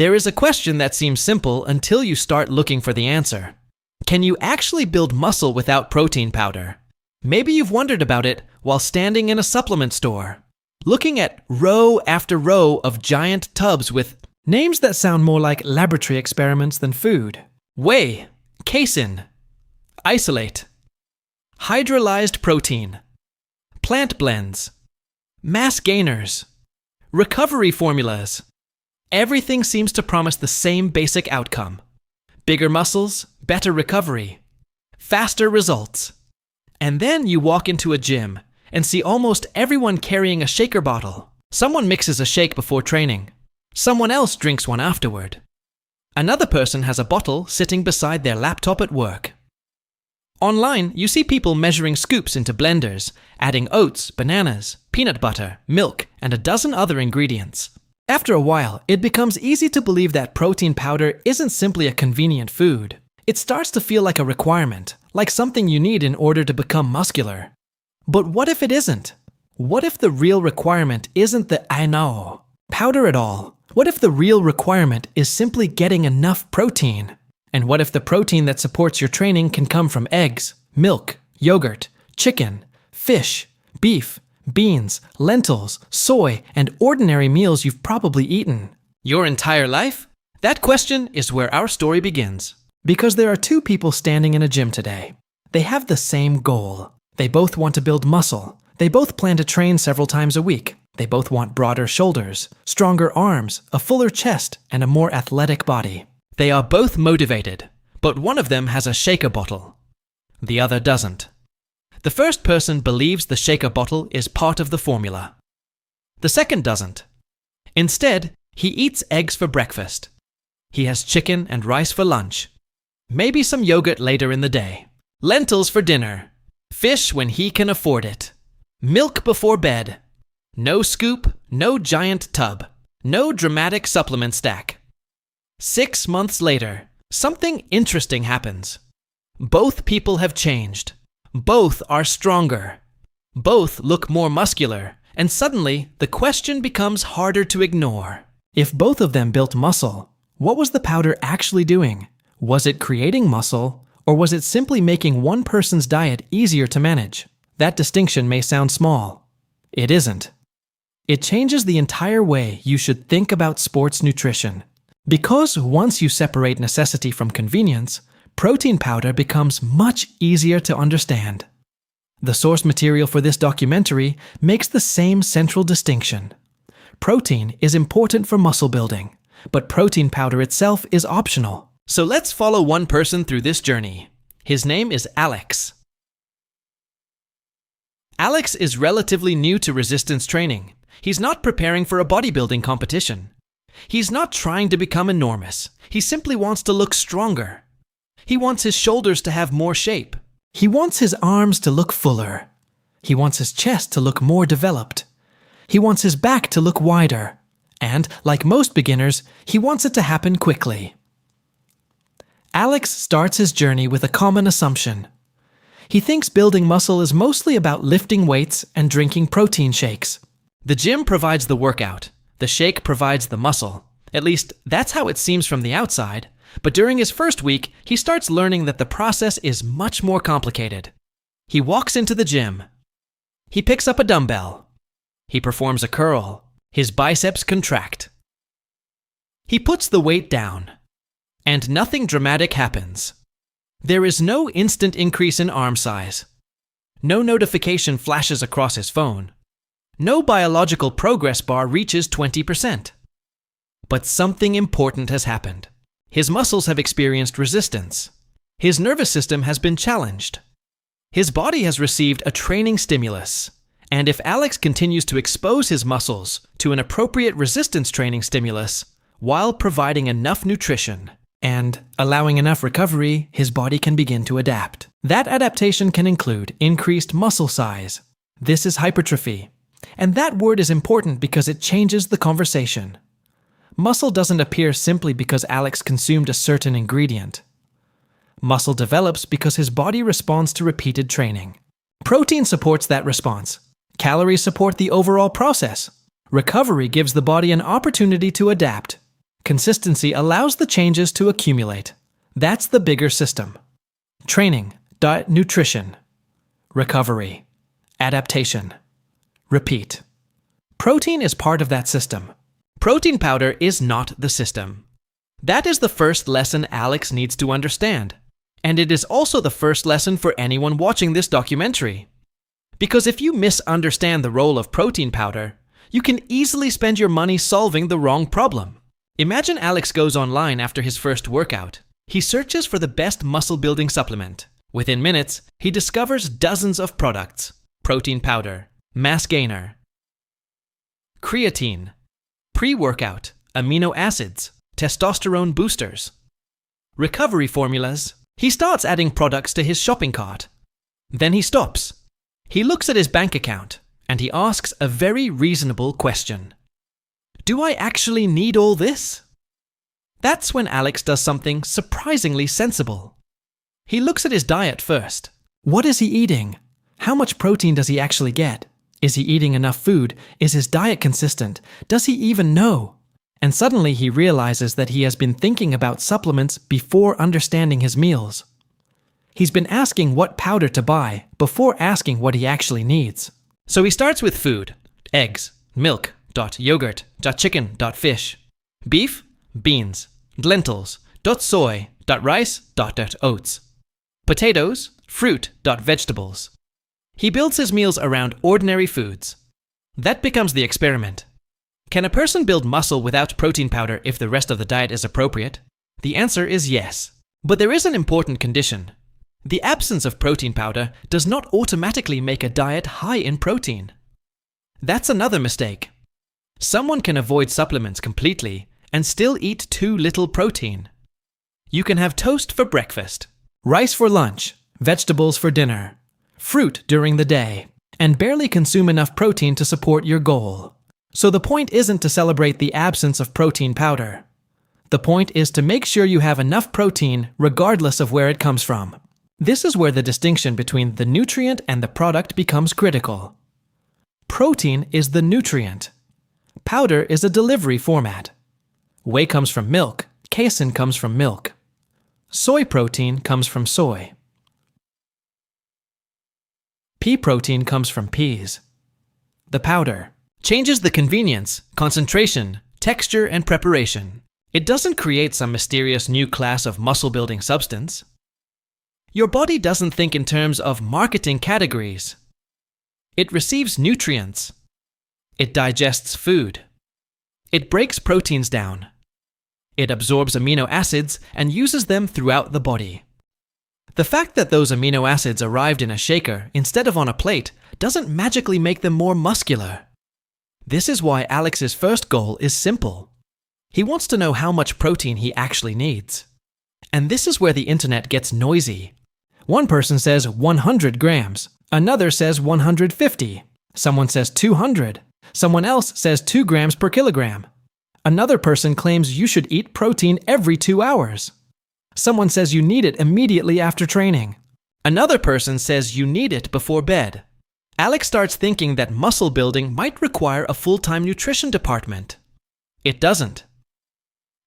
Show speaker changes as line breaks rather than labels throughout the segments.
There is a question that seems simple until you start looking for the answer. Can you actually build muscle without protein powder? Maybe you've wondered about it while standing in a supplement store, looking at row after row of giant tubs with names that sound more like laboratory experiments than food. Whey, casein, isolate, hydrolyzed protein, plant blends, mass gainers, recovery formulas. Everything seems to promise the same basic outcome. Bigger muscles, better recovery, faster results. And then you walk into a gym and see almost everyone carrying a shaker bottle. Someone mixes a shake before training. Someone else drinks one afterward. Another person has a bottle sitting beside their laptop at work. Online, you see people measuring scoops into blenders, adding oats, bananas, peanut butter, milk, and a dozen other ingredients. After a while, it becomes easy to believe that protein powder isn't simply a convenient food. It starts to feel like a requirement, like something you need in order to become muscular. But what if it isn't? What if the real requirement isn't the I know powder at all? What if the real requirement is simply getting enough protein? And what if the protein that supports your training can come from eggs, milk, yogurt, chicken, fish, beef, beans, lentils, soy, and ordinary meals you've probably eaten? Your entire life? That question is where our story begins. Because there are two people standing in a gym today. They have the same goal. They both want to build muscle. They both plan to train several times a week. They both want broader shoulders, stronger arms, a fuller chest, and a more athletic body. They are both motivated, but one of them has a shaker bottle. The other doesn't. The first person believes the shaker bottle is part of the formula. The second doesn't. Instead, he eats eggs for breakfast. He has chicken and rice for lunch. Maybe some yogurt later in the day. Lentils for dinner. Fish when he can afford it. Milk before bed. No scoop, no giant tub. No dramatic supplement stack. 6 months later, something interesting happens. Both people have changed. Both are stronger. Both look more muscular. And suddenly, the question becomes harder to ignore. If both of them built muscle, what was the powder actually doing? Was it creating muscle, or was it simply making one person's diet easier to manage? That distinction may sound small. It isn't. It changes the entire way you should think about sports nutrition. Because once you separate necessity from convenience, protein powder becomes much easier to understand. The source material for this documentary makes the same central distinction. Protein is important for muscle building, but protein powder itself is optional. So let's follow one person through this journey. His name is Alex. Alex is relatively new to resistance training. He's not preparing for a bodybuilding competition. He's not trying to become enormous. He simply wants to look stronger. He wants his shoulders to have more shape. He wants his arms to look fuller. He wants his chest to look more developed. He wants his back to look wider. And, like most beginners, he wants it to happen quickly. Alex starts his journey with a common assumption. He thinks building muscle is mostly about lifting weights and drinking protein shakes. The gym provides the workout. The shake provides the muscle. At least, that's how it seems from the outside. But during his first week, he starts learning that the process is much more complicated. He walks into the gym. He picks up a dumbbell. He performs a curl. His biceps contract. He puts the weight down. And nothing dramatic happens. There is no instant increase in arm size. No notification flashes across his phone. No biological progress bar reaches 20%. But something important has happened. His muscles have experienced resistance. His nervous system has been challenged. His body has received a training stimulus. And if Alex continues to expose his muscles to an appropriate resistance training stimulus while providing enough nutrition and allowing enough recovery, his body can begin to adapt. That adaptation can include increased muscle size. This is hypertrophy. And that word is important because it changes the conversation. Muscle doesn't appear simply because Alex consumed a certain ingredient. Muscle develops because his body responds to repeated training. Protein supports that response. Calories support the overall process. Recovery gives the body an opportunity to adapt. Consistency allows the changes to accumulate. That's the bigger system. Training, diet, nutrition, recovery, adaptation, repeat. Protein is part of that system. Protein powder is not the system. That is the first lesson Alex needs to understand. And it is also the first lesson for anyone watching this documentary. Because if you misunderstand the role of protein powder, you can easily spend your money solving the wrong problem. Imagine Alex goes online after his first workout. He searches for the best muscle-building supplement. Within minutes, he discovers dozens of products. Protein powder, mass gainer, creatine, pre-workout, amino acids, testosterone boosters, recovery formulas. He starts adding products to his shopping cart. Then he stops. He looks at his bank account and he asks a very reasonable question. Do I actually need all this? That's when Alex does something surprisingly sensible. He looks at his diet first. What is he eating? How much protein does he actually get? Is he eating enough food? Is his diet consistent? Does he even know? And suddenly he realizes that he has been thinking about supplements before understanding his meals. He's been asking what powder to buy before asking what he actually needs. So he starts with food: eggs, milk, yogurt, chicken, fish, beef, beans, lentils, soy, rice, oats, potatoes, fruit, vegetables. He builds his meals around ordinary foods. That becomes the experiment. Can a person build muscle without protein powder if the rest of the diet is appropriate? The answer is yes. But there is an important condition. The absence of protein powder does not automatically make a diet high in protein. That's another mistake. Someone can avoid supplements completely and still eat too little protein. You can have toast for breakfast, rice for lunch, vegetables for dinner, fruit during the day, and barely consume enough protein to support your goal. So the point isn't to celebrate the absence of protein powder. The point is to make sure you have enough protein regardless of where it comes from. This is where the distinction between the nutrient and the product becomes critical. Protein is the nutrient. Powder is a delivery format. Whey comes from milk. Casein comes from milk. Soy protein comes from soy. Pea protein comes from peas. The powder changes the convenience, concentration, texture, and preparation. It doesn't create some mysterious new class of muscle-building substance. Your body doesn't think in terms of marketing categories. It receives nutrients. It digests food. It breaks proteins down. It absorbs amino acids and uses them throughout the body. The fact that those amino acids arrived in a shaker instead of on a plate doesn't magically make them more muscular. This is why Alex's first goal is simple. He wants to know how much protein he actually needs. And this is where the internet gets noisy. One person says 100 grams, another says 150, someone says 200, someone else says 2 grams per kilogram. Another person claims you should eat protein every 2 hours. Someone says you need it immediately after training. Another person says you need it before bed. Alex starts thinking that muscle building might require a full-time nutrition department. It doesn't.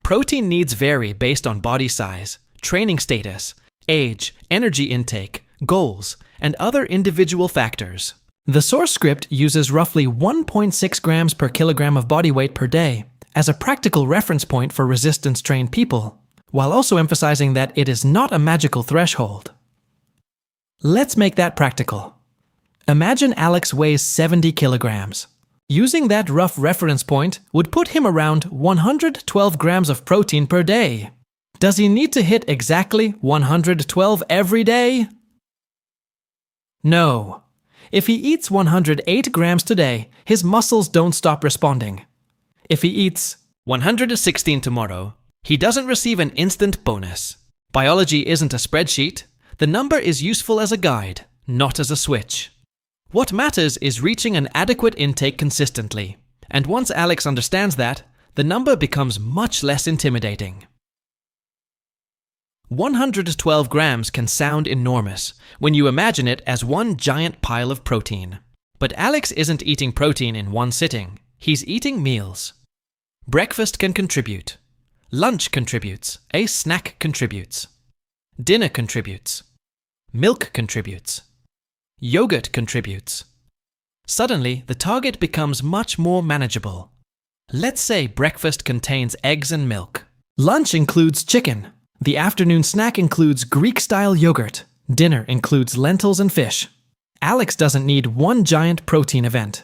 Protein needs vary based on body size, training status, age, energy intake, goals, and other individual factors. The source script uses roughly 1.6 grams per kilogram of body weight per day as a practical reference point for resistance-trained people, while also emphasizing that it is not a magical threshold. Let's make that practical. Imagine Alex weighs 70 kilograms. Using that rough reference point would put him around 112 grams of protein per day. Does he need to hit exactly 112 every day? No. If he eats 108 grams today, his muscles don't stop responding. If he eats 116 tomorrow, he doesn't receive an instant bonus. Biology isn't a spreadsheet. The number is useful as a guide, not as a switch. What matters is reaching an adequate intake consistently. And once Alex understands that, the number becomes much less intimidating. 112 grams can sound enormous when you imagine it as one giant pile of protein. But Alex isn't eating protein in one sitting. He's eating meals. Breakfast can contribute. Lunch contributes. A snack contributes. Dinner contributes. Milk contributes. Yogurt contributes. Suddenly, the target becomes much more manageable. Let's say breakfast contains eggs and milk. Lunch includes chicken. The afternoon snack includes Greek-style yogurt. Dinner includes lentils and fish. Alex doesn't need one giant protein event.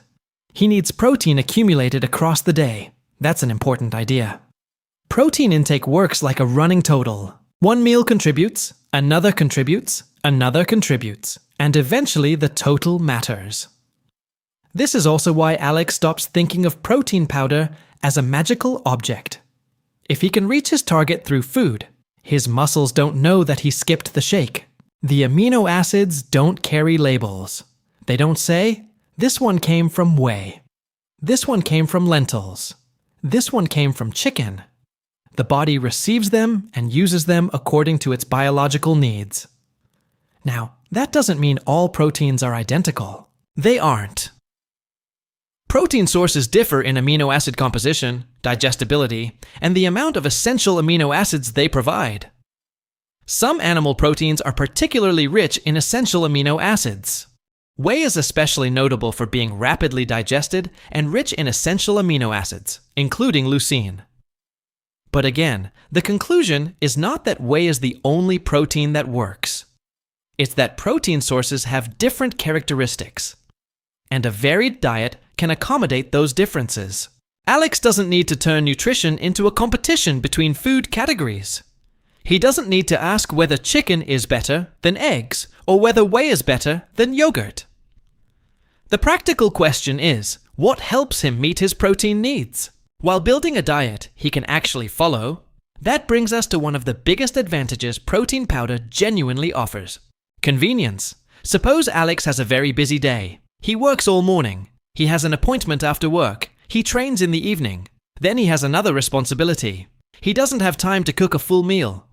He needs protein accumulated across the day. That's an important idea. Protein intake works like a running total. One meal contributes, another contributes, another contributes, and eventually the total matters. This is also why Alex stops thinking of protein powder as a magical object. If he can reach his target through food, his muscles don't know that he skipped the shake. The amino acids don't carry labels. They don't say, this one came from whey. This one came from lentils. This one came from chicken. The body receives them and uses them according to its biological needs. Now, that doesn't mean all proteins are identical. They aren't. Protein sources differ in amino acid composition, digestibility, and the amount of essential amino acids they provide. Some animal proteins are particularly rich in essential amino acids. Whey is especially notable for being rapidly digested and rich in essential amino acids, including leucine. But again, the conclusion is not that whey is the only protein that works. It's that protein sources have different characteristics, and a varied diet can accommodate those differences. Alex doesn't need to turn nutrition into a competition between food categories. He doesn't need to ask whether chicken is better than eggs or whether whey is better than yogurt. The practical question is, what helps him meet his protein needs? While building a diet he can actually follow, that brings us to one of the biggest advantages protein powder genuinely offers: convenience. Suppose Alex has a very busy day. He works all morning. He has an appointment after work. He trains in the evening. Then he has another responsibility. He doesn't have time to cook a full meal.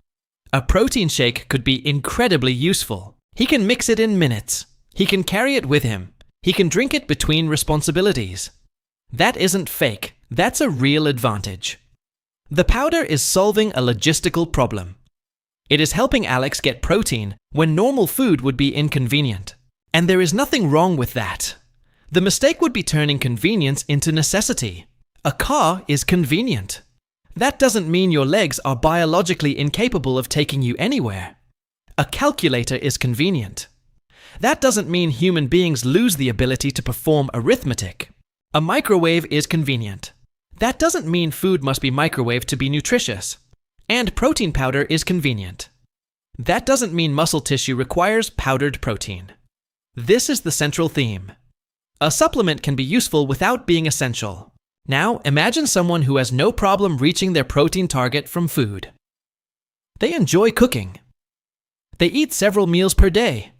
A protein shake could be incredibly useful. He can mix it in minutes. He can carry it with him. He can drink it between responsibilities. That isn't fake. That's a real advantage. The powder is solving a logistical problem. It is helping Alex get protein when normal food would be inconvenient. And there is nothing wrong with that. The mistake would be turning convenience into necessity. A car is convenient. That doesn't mean your legs are biologically incapable of taking you anywhere. A calculator is convenient. That doesn't mean human beings lose the ability to perform arithmetic. A microwave is convenient. That doesn't mean food must be microwaved to be nutritious. And protein powder is convenient. That doesn't mean muscle tissue requires powdered protein. This is the central theme. A supplement can be useful without being essential. Now, imagine someone who has no problem reaching their protein target from food. They enjoy cooking. They eat several meals per day.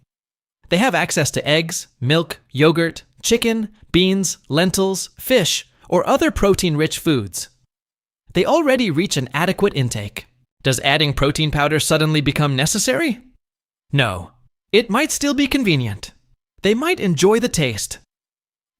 They have access to eggs, milk, yogurt, chicken, beans, lentils, fish, or other protein-rich foods. They already reach an adequate intake. Does adding protein powder suddenly become necessary? No. It might still be convenient. They might enjoy the taste.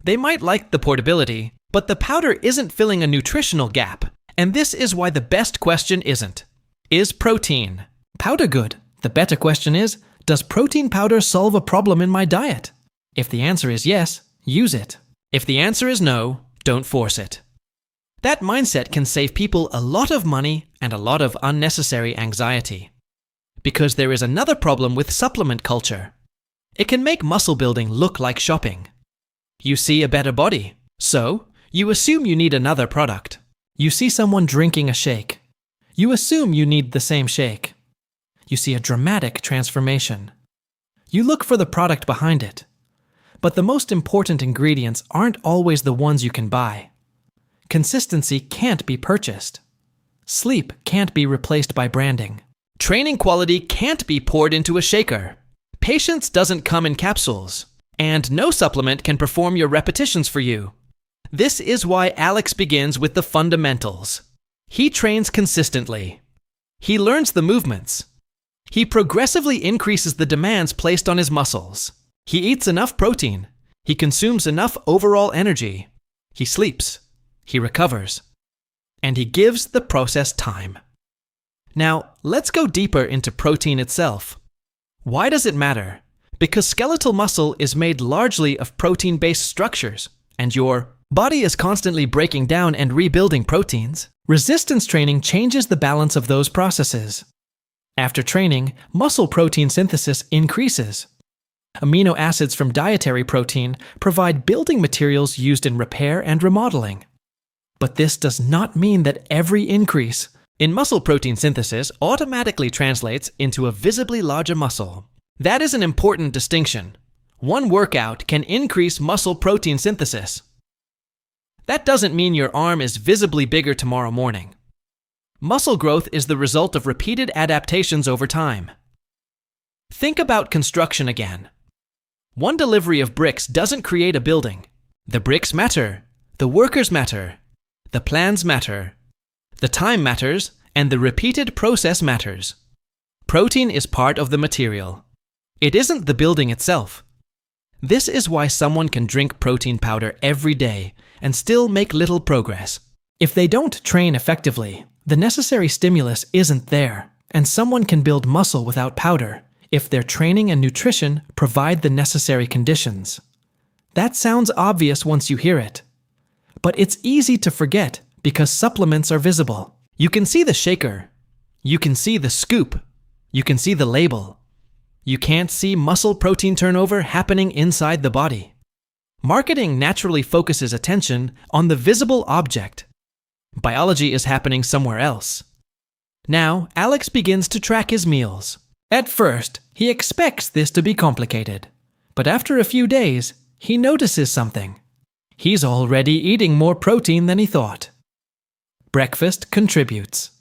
They might like the portability, but the powder isn't filling a nutritional gap, and this is why the best question isn't, is protein powder good? The better question is, does protein powder solve a problem in my diet? If the answer is yes, use it. If the answer is no, don't force it. That mindset can save people a lot of money and a lot of unnecessary anxiety. Because there is another problem with supplement culture. It can make muscle building look like shopping. You see a better body, so you assume you need another product. You see someone drinking a shake. You assume you need the same shake. You see a dramatic transformation. You look for the product behind it. But the most important ingredients aren't always the ones you can buy. Consistency can't be purchased. Sleep can't be replaced by branding. Training quality can't be poured into a shaker. Patience doesn't come in capsules. And no supplement can perform your repetitions for you. This is why Alex begins with the fundamentals. He trains consistently. He learns the movements. He progressively increases the demands placed on his muscles. He eats enough protein. He consumes enough overall energy. He sleeps. He recovers. And he gives the process time. Now, let's go deeper into protein itself. Why does it matter? Because skeletal muscle is made largely of protein-based structures, and your body is constantly breaking down and rebuilding proteins. Resistance training changes the balance of those processes. After training, muscle protein synthesis increases. Amino acids from dietary protein provide building materials used in repair and remodeling. But this does not mean that every increase in muscle protein synthesis automatically translates into a visibly larger muscle. That is an important distinction. One workout can increase muscle protein synthesis. That doesn't mean your arm is visibly bigger tomorrow morning. Muscle growth is the result of repeated adaptations over time. Think about construction again. One delivery of bricks doesn't create a building. The bricks matter, the workers matter, the plans matter, the time matters, and the repeated process matters. Protein is part of the material. It isn't the building itself. This is why someone can drink protein powder every day and still make little progress. If they don't train effectively, the necessary stimulus isn't there, and someone can build muscle without powder if their training and nutrition provide the necessary conditions. That sounds obvious once you hear it. But it's easy to forget because supplements are visible. You can see the shaker. You can see the scoop. You can see the label. You can't see muscle protein turnover happening inside the body. Marketing naturally focuses attention on the visible object. Biology is happening somewhere else. Now, Alex begins to track his meals. At first, he expects this to be complicated. But after a few days, he notices something. He's already eating more protein than he thought. Breakfast contributes.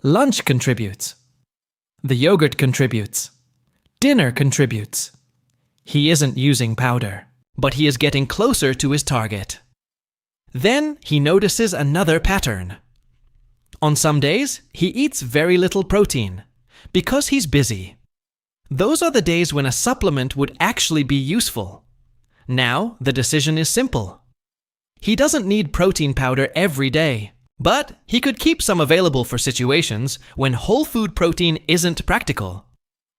Lunch contributes. The yogurt contributes. Dinner contributes. He isn't using powder, but he is getting closer to his target. Then he notices another pattern. On some days, he eats very little protein because he's busy. Those are the days when a supplement would actually be useful. Now, the decision is simple. He doesn't need protein powder every day, but he could keep some available for situations when whole food protein isn't practical.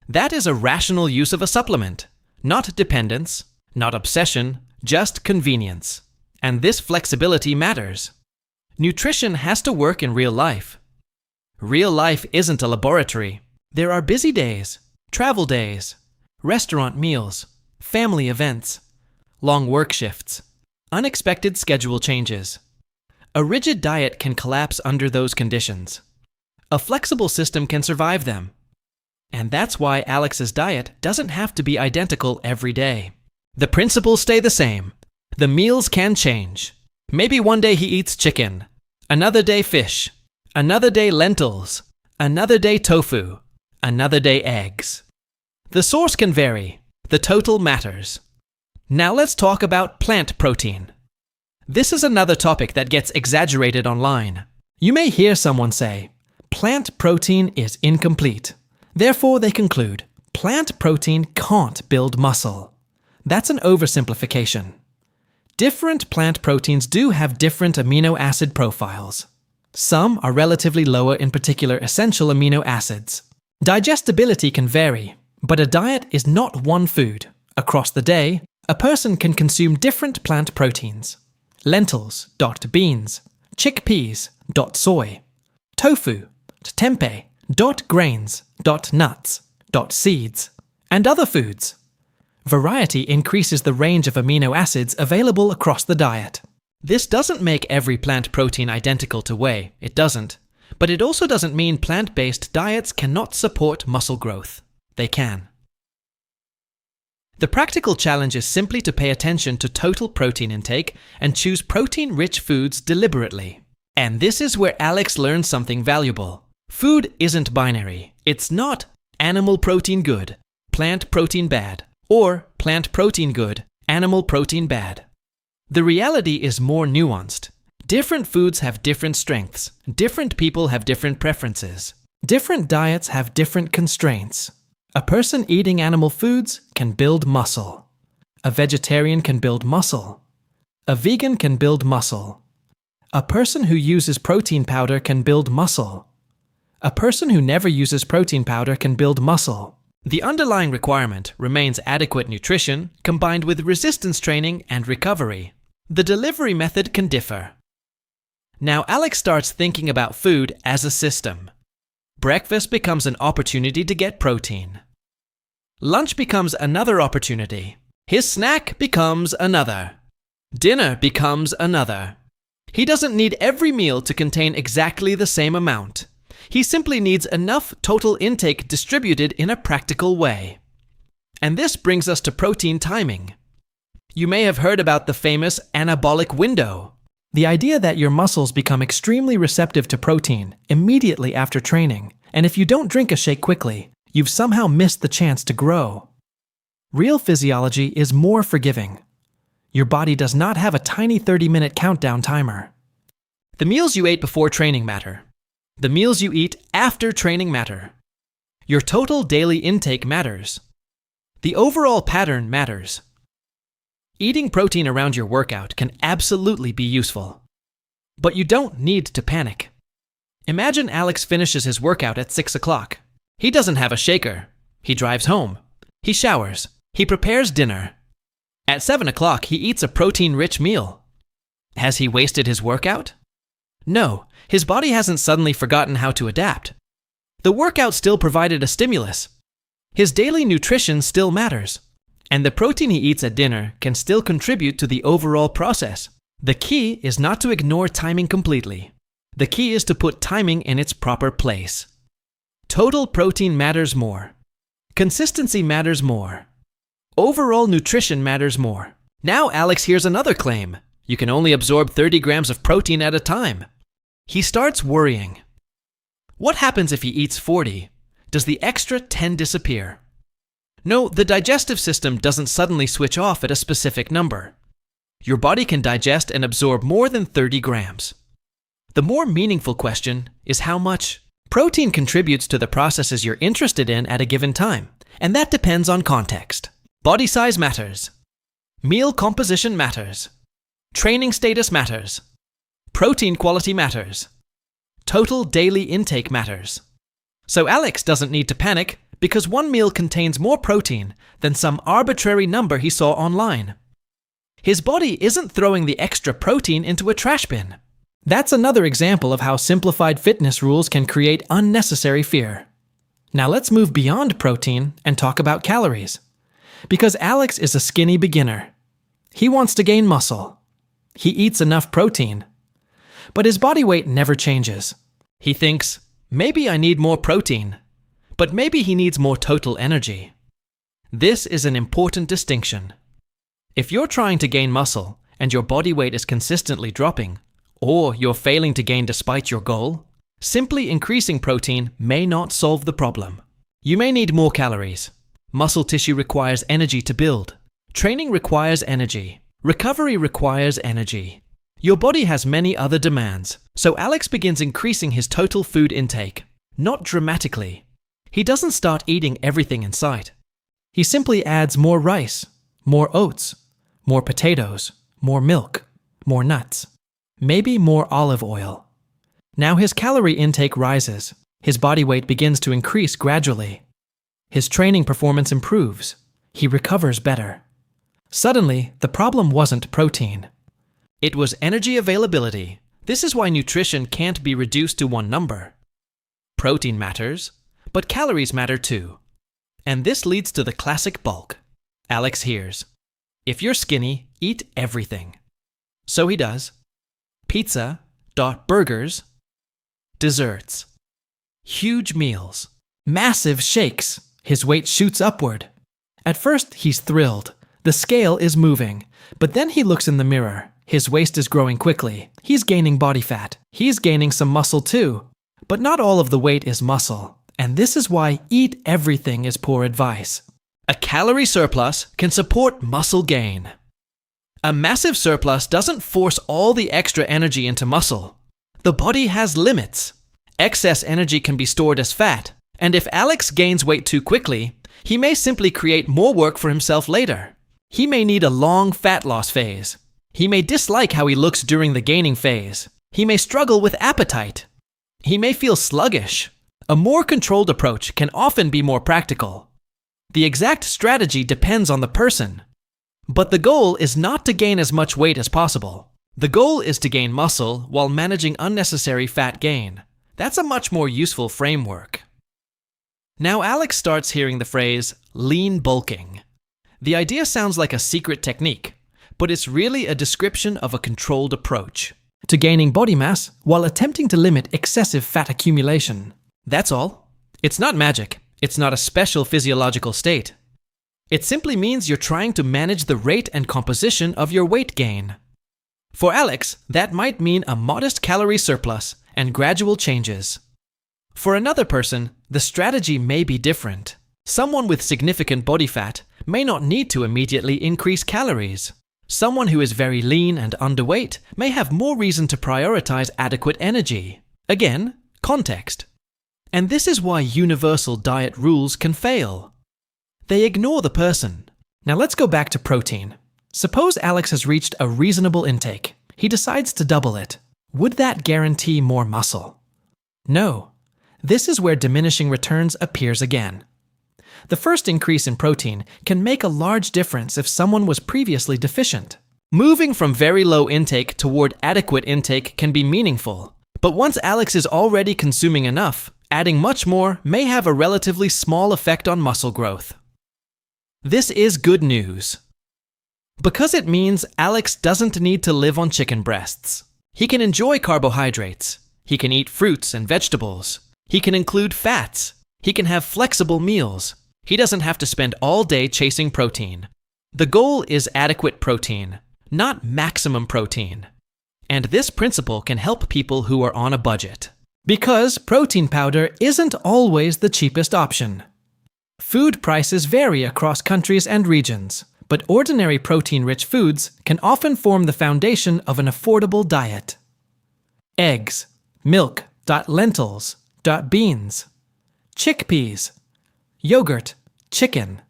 That is a rational use of a supplement, not dependence, not obsession, just convenience. And this flexibility matters. Nutrition has to work in real life. Real life isn't a laboratory. There are busy days, travel days, restaurant meals, family events, long work shifts, unexpected schedule changes. A rigid diet can collapse under those conditions. A flexible system can survive them. And that's why Alex's diet doesn't have to be identical every day. The principles stay the same. The meals can change. Maybe one day he eats chicken, another day fish, another day lentils, another day tofu, another day eggs. The source can vary. The total matters. Now let's talk about plant protein. This is another topic that gets exaggerated online. You may hear someone say, plant protein is incomplete. Therefore, they conclude, plant protein can't build muscle. That's an oversimplification. Different plant proteins do have different amino acid profiles. Some are relatively lower in particular essential amino acids. Digestibility can vary, but a diet is not one food. Across the day, a person can consume different plant proteins. Lentils, beans, chickpeas, soy, tofu, tempeh, grains, nuts, seeds, and other foods. Variety increases the range of amino acids available across the diet. This doesn't make every plant protein identical to whey, it doesn't. But it also doesn't mean plant-based diets cannot support muscle growth. They can. The practical challenge is simply to pay attention to total protein intake and choose protein-rich foods deliberately. And this is where Alex learns something valuable. Food isn't binary. It's not animal protein good, plant protein bad, or plant protein good, animal protein bad. The reality is more nuanced. Different foods have different strengths. Different people have different preferences. Different diets have different constraints. A person eating animal foods can build muscle. A vegetarian can build muscle. A vegan can build muscle. A person who uses protein powder can build muscle. A person who never uses protein powder can build muscle. The underlying requirement remains adequate nutrition combined with resistance training and recovery. The delivery method can differ. Now Alex starts thinking about food as a system. Breakfast becomes an opportunity to get protein. Lunch becomes another opportunity. His snack becomes another. Dinner becomes another. He doesn't need every meal to contain exactly the same amount. He simply needs enough total intake distributed in a practical way. And this brings us to protein timing. You may have heard about the famous anabolic window. The idea that your muscles become extremely receptive to protein immediately after training, and if you don't drink a shake quickly, you've somehow missed the chance to grow. Real physiology is more forgiving. Your body does not have a tiny 30-minute countdown timer. The meals you ate before training matter. The meals you eat after training matter. Your total daily intake matters. The overall pattern matters. Eating protein around your workout can absolutely be useful. But you don't need to panic. Imagine Alex finishes his workout at 6 o'clock. He doesn't have a shaker. He drives home. He showers. He prepares dinner. At 7 o'clock, he eats a protein-rich meal. Has he wasted his workout? No, his body hasn't suddenly forgotten how to adapt. The workout still provided a stimulus. His daily nutrition still matters. And the protein he eats at dinner can still contribute to the overall process. The key is not to ignore timing completely. The key is to put timing in its proper place. Total protein matters more. Consistency matters more. Overall nutrition matters more. Now Alex hears another claim. You can only absorb 30 grams of protein at a time. He starts worrying. What happens if he eats 40? Does the extra 10 disappear? No, the digestive system doesn't suddenly switch off at a specific number. Your body can digest and absorb more than 30 grams. The more meaningful question is how much. Protein contributes to the processes you're interested in at a given time, and that depends on context. Body size matters. Meal composition matters. Training status matters. Protein quality matters. Total daily intake matters. So Alex doesn't need to panic because one meal contains more protein than some arbitrary number he saw online. His body isn't throwing the extra protein into a trash bin. That's another example of how simplified fitness rules can create unnecessary fear. Now let's move beyond protein and talk about calories. Because Alex is a skinny beginner. He wants to gain muscle. He eats enough protein. But his body weight never changes. He thinks, maybe I need more protein. But maybe he needs more total energy. This is an important distinction. If you're trying to gain muscle and your body weight is consistently dropping, or you're failing to gain despite your goal, simply increasing protein may not solve the problem. You may need more calories. Muscle tissue requires energy to build. Training requires energy. Recovery requires energy. Your body has many other demands, so Alex begins increasing his total food intake, not dramatically. He doesn't start eating everything in sight. He simply adds more rice, more oats, more potatoes, more milk, more nuts, maybe more olive oil. Now his calorie intake rises. His body weight begins to increase gradually. His training performance improves. He recovers better. Suddenly, the problem wasn't protein. It was energy availability. This is why nutrition can't be reduced to one number. Protein matters, but calories matter too. And this leads to the classic bulk. Alex hears, if you're skinny, eat everything. So he does. Pizza, burgers, desserts, huge meals, massive shakes. His weight shoots upward. At first, he's thrilled. The scale is moving. But then he looks in the mirror. His waist is growing quickly. He's gaining body fat. He's gaining some muscle too. But not all of the weight is muscle. And this is why eat everything is poor advice. A calorie surplus can support muscle gain. A massive surplus doesn't force all the extra energy into muscle. The body has limits. Excess energy can be stored as fat. And if Alex gains weight too quickly, he may simply create more work for himself later. He may need a long fat loss phase. He may dislike how he looks during the gaining phase. He may struggle with appetite. He may feel sluggish. A more controlled approach can often be more practical. The exact strategy depends on the person. But the goal is not to gain as much weight as possible. The goal is to gain muscle while managing unnecessary fat gain. That's a much more useful framework. Now Alex starts hearing the phrase lean bulking. The idea sounds like a secret technique, but it's really a description of a controlled approach to gaining body mass while attempting to limit excessive fat accumulation. That's all. It's not magic. It's not a special physiological state. It simply means you're trying to manage the rate and composition of your weight gain. For Alex, that might mean a modest calorie surplus and gradual changes. For another person, the strategy may be different. Someone with significant body fat may not need to immediately increase calories. Someone who is very lean and underweight may have more reason to prioritize adequate energy. Again, context. And this is why universal diet rules can fail. They ignore the person. Now let's go back to protein. Suppose Alex has reached a reasonable intake. He decides to double it. Would that guarantee more muscle? No. This is where diminishing returns appears again. The first increase in protein can make a large difference if someone was previously deficient. Moving from very low intake toward adequate intake can be meaningful, but once Alex is already consuming enough, adding much more may have a relatively small effect on muscle growth. This is good news, because it means Alex doesn't need to live on chicken breasts. He can enjoy carbohydrates. He can eat fruits and vegetables. He can include fats. He can have flexible meals. He doesn't have to spend all day chasing protein. The goal is adequate protein, not maximum protein. And this principle can help people who are on a budget. Because protein powder isn't always the cheapest option. Food prices vary across countries and regions, but ordinary protein-rich foods can often form the foundation of an affordable diet. Eggs, milk, lentils, beans, chickpeas, yogurt, chicken,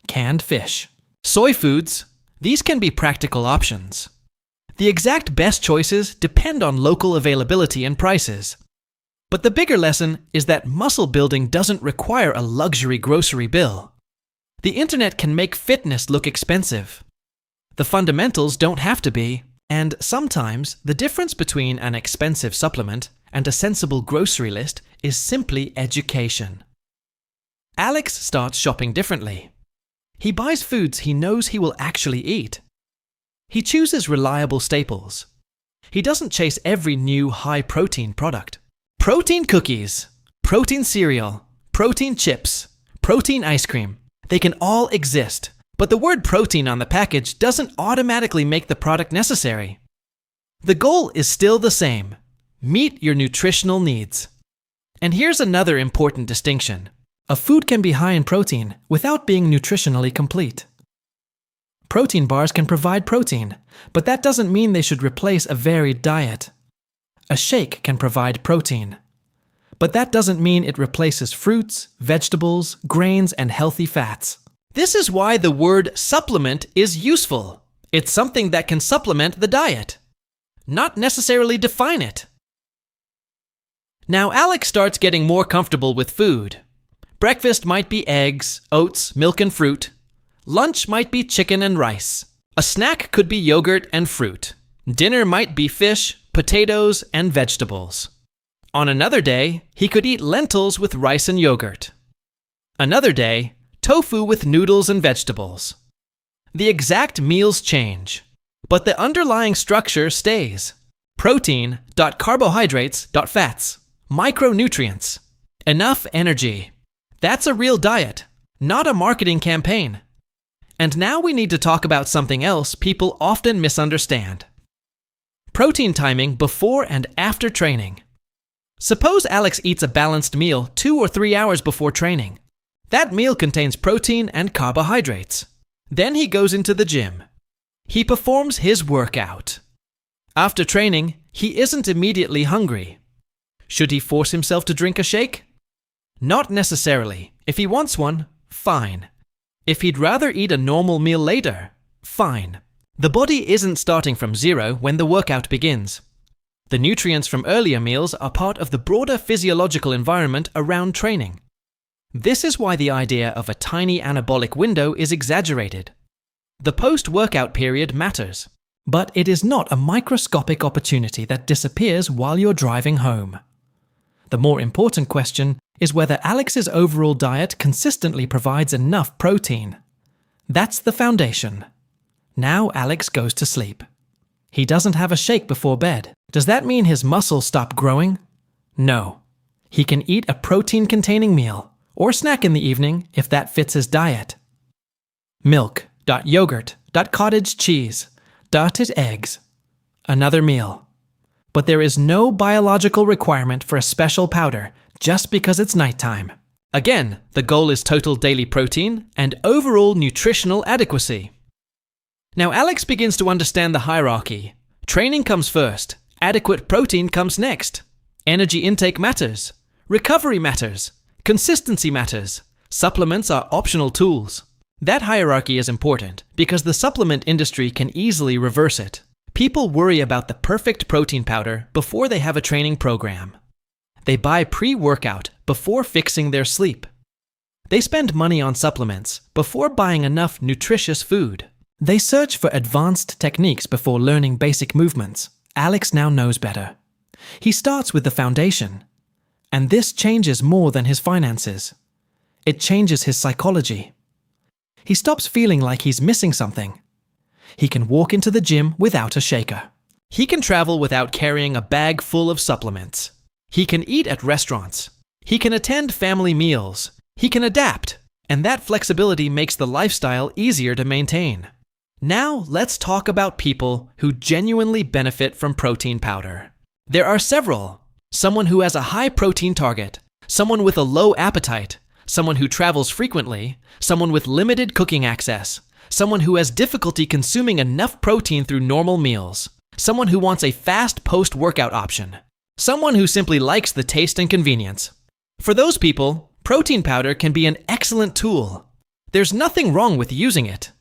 canned fish, soy foods. These can be practical options. The exact best choices depend on local availability and prices. But the bigger lesson is that muscle building doesn't require a luxury grocery bill. The internet can make fitness look expensive. The fundamentals don't have to be, and sometimes the difference between an expensive supplement and a sensible grocery list is simply education. Alex starts shopping differently. He buys foods he knows he will actually eat. He chooses reliable staples. He doesn't chase every new high-protein product. Protein cookies, protein cereal, protein chips, protein ice cream. They can all exist, but the word protein on the package doesn't automatically make the product necessary. The goal is still the same. Meet your nutritional needs. And here's another important distinction. A food can be high in protein without being nutritionally complete. Protein bars can provide protein, but that doesn't mean they should replace a varied diet. A shake can provide protein, but that doesn't mean it replaces fruits, vegetables, grains, and healthy fats. This is why the word supplement is useful. It's something that can supplement the diet, not necessarily define it. Now Alex starts getting more comfortable with food. Breakfast might be eggs, oats, milk, and fruit. Lunch might be chicken and rice. A snack could be yogurt and fruit. Dinner might be fish, potatoes, and vegetables. On another day, he could eat lentils with rice and yogurt. Another day, tofu with noodles and vegetables. The exact meals change, but the underlying structure stays. Protein, carbohydrates, fats, micronutrients. Enough energy. That's a real diet, not a marketing campaign. And now we need to talk about something else people often misunderstand. Protein timing before and after training. Suppose Alex eats a balanced meal 2 or 3 hours before training. That meal contains protein and carbohydrates. Then he goes into the gym. He performs his workout. After training, he isn't immediately hungry. Should he force himself to drink a shake? Not necessarily. If he wants one, fine. If he'd rather eat a normal meal later, fine. The body isn't starting from zero when the workout begins. The nutrients from earlier meals are part of the broader physiological environment around training. This is why the idea of a tiny anabolic window is exaggerated. The post-workout period matters, but it is not a microscopic opportunity that disappears while you're driving home. The more important question is whether Alex's overall diet consistently provides enough protein. That's the foundation. Now Alex goes to sleep. He doesn't have a shake before bed. Does that mean his muscles stop growing? No. He can eat a protein-containing meal or snack in the evening if that fits his diet. Milk, yogurt, cottage cheese, eggs. Another meal. But there is no biological requirement for a special powder just because it's nighttime. Again, the goal is total daily protein and overall nutritional adequacy. Now Alex begins to understand the hierarchy. Training comes first, adequate protein comes next. Energy intake matters, recovery matters, consistency matters, supplements are optional tools. That hierarchy is important because the supplement industry can easily reverse it. People worry about the perfect protein powder before they have a training program. They buy pre-workout before fixing their sleep. They spend money on supplements before buying enough nutritious food. They search for advanced techniques before learning basic movements. Alex now knows better. He starts with the foundation. And this changes more than his finances. It changes his psychology. He stops feeling like he's missing something. He can walk into the gym without a shaker. He can travel without carrying a bag full of supplements. He can eat at restaurants. He can attend family meals. He can adapt. And that flexibility makes the lifestyle easier to maintain. Now let's talk about people who genuinely benefit from protein powder. There are several. Someone who has a high protein target, someone with a low appetite, someone who travels frequently, someone with limited cooking access, someone who has difficulty consuming enough protein through normal meals, someone who wants a fast post-workout option, someone who simply likes the taste and convenience. For those people, protein powder can be an excellent tool. There's nothing wrong with using it.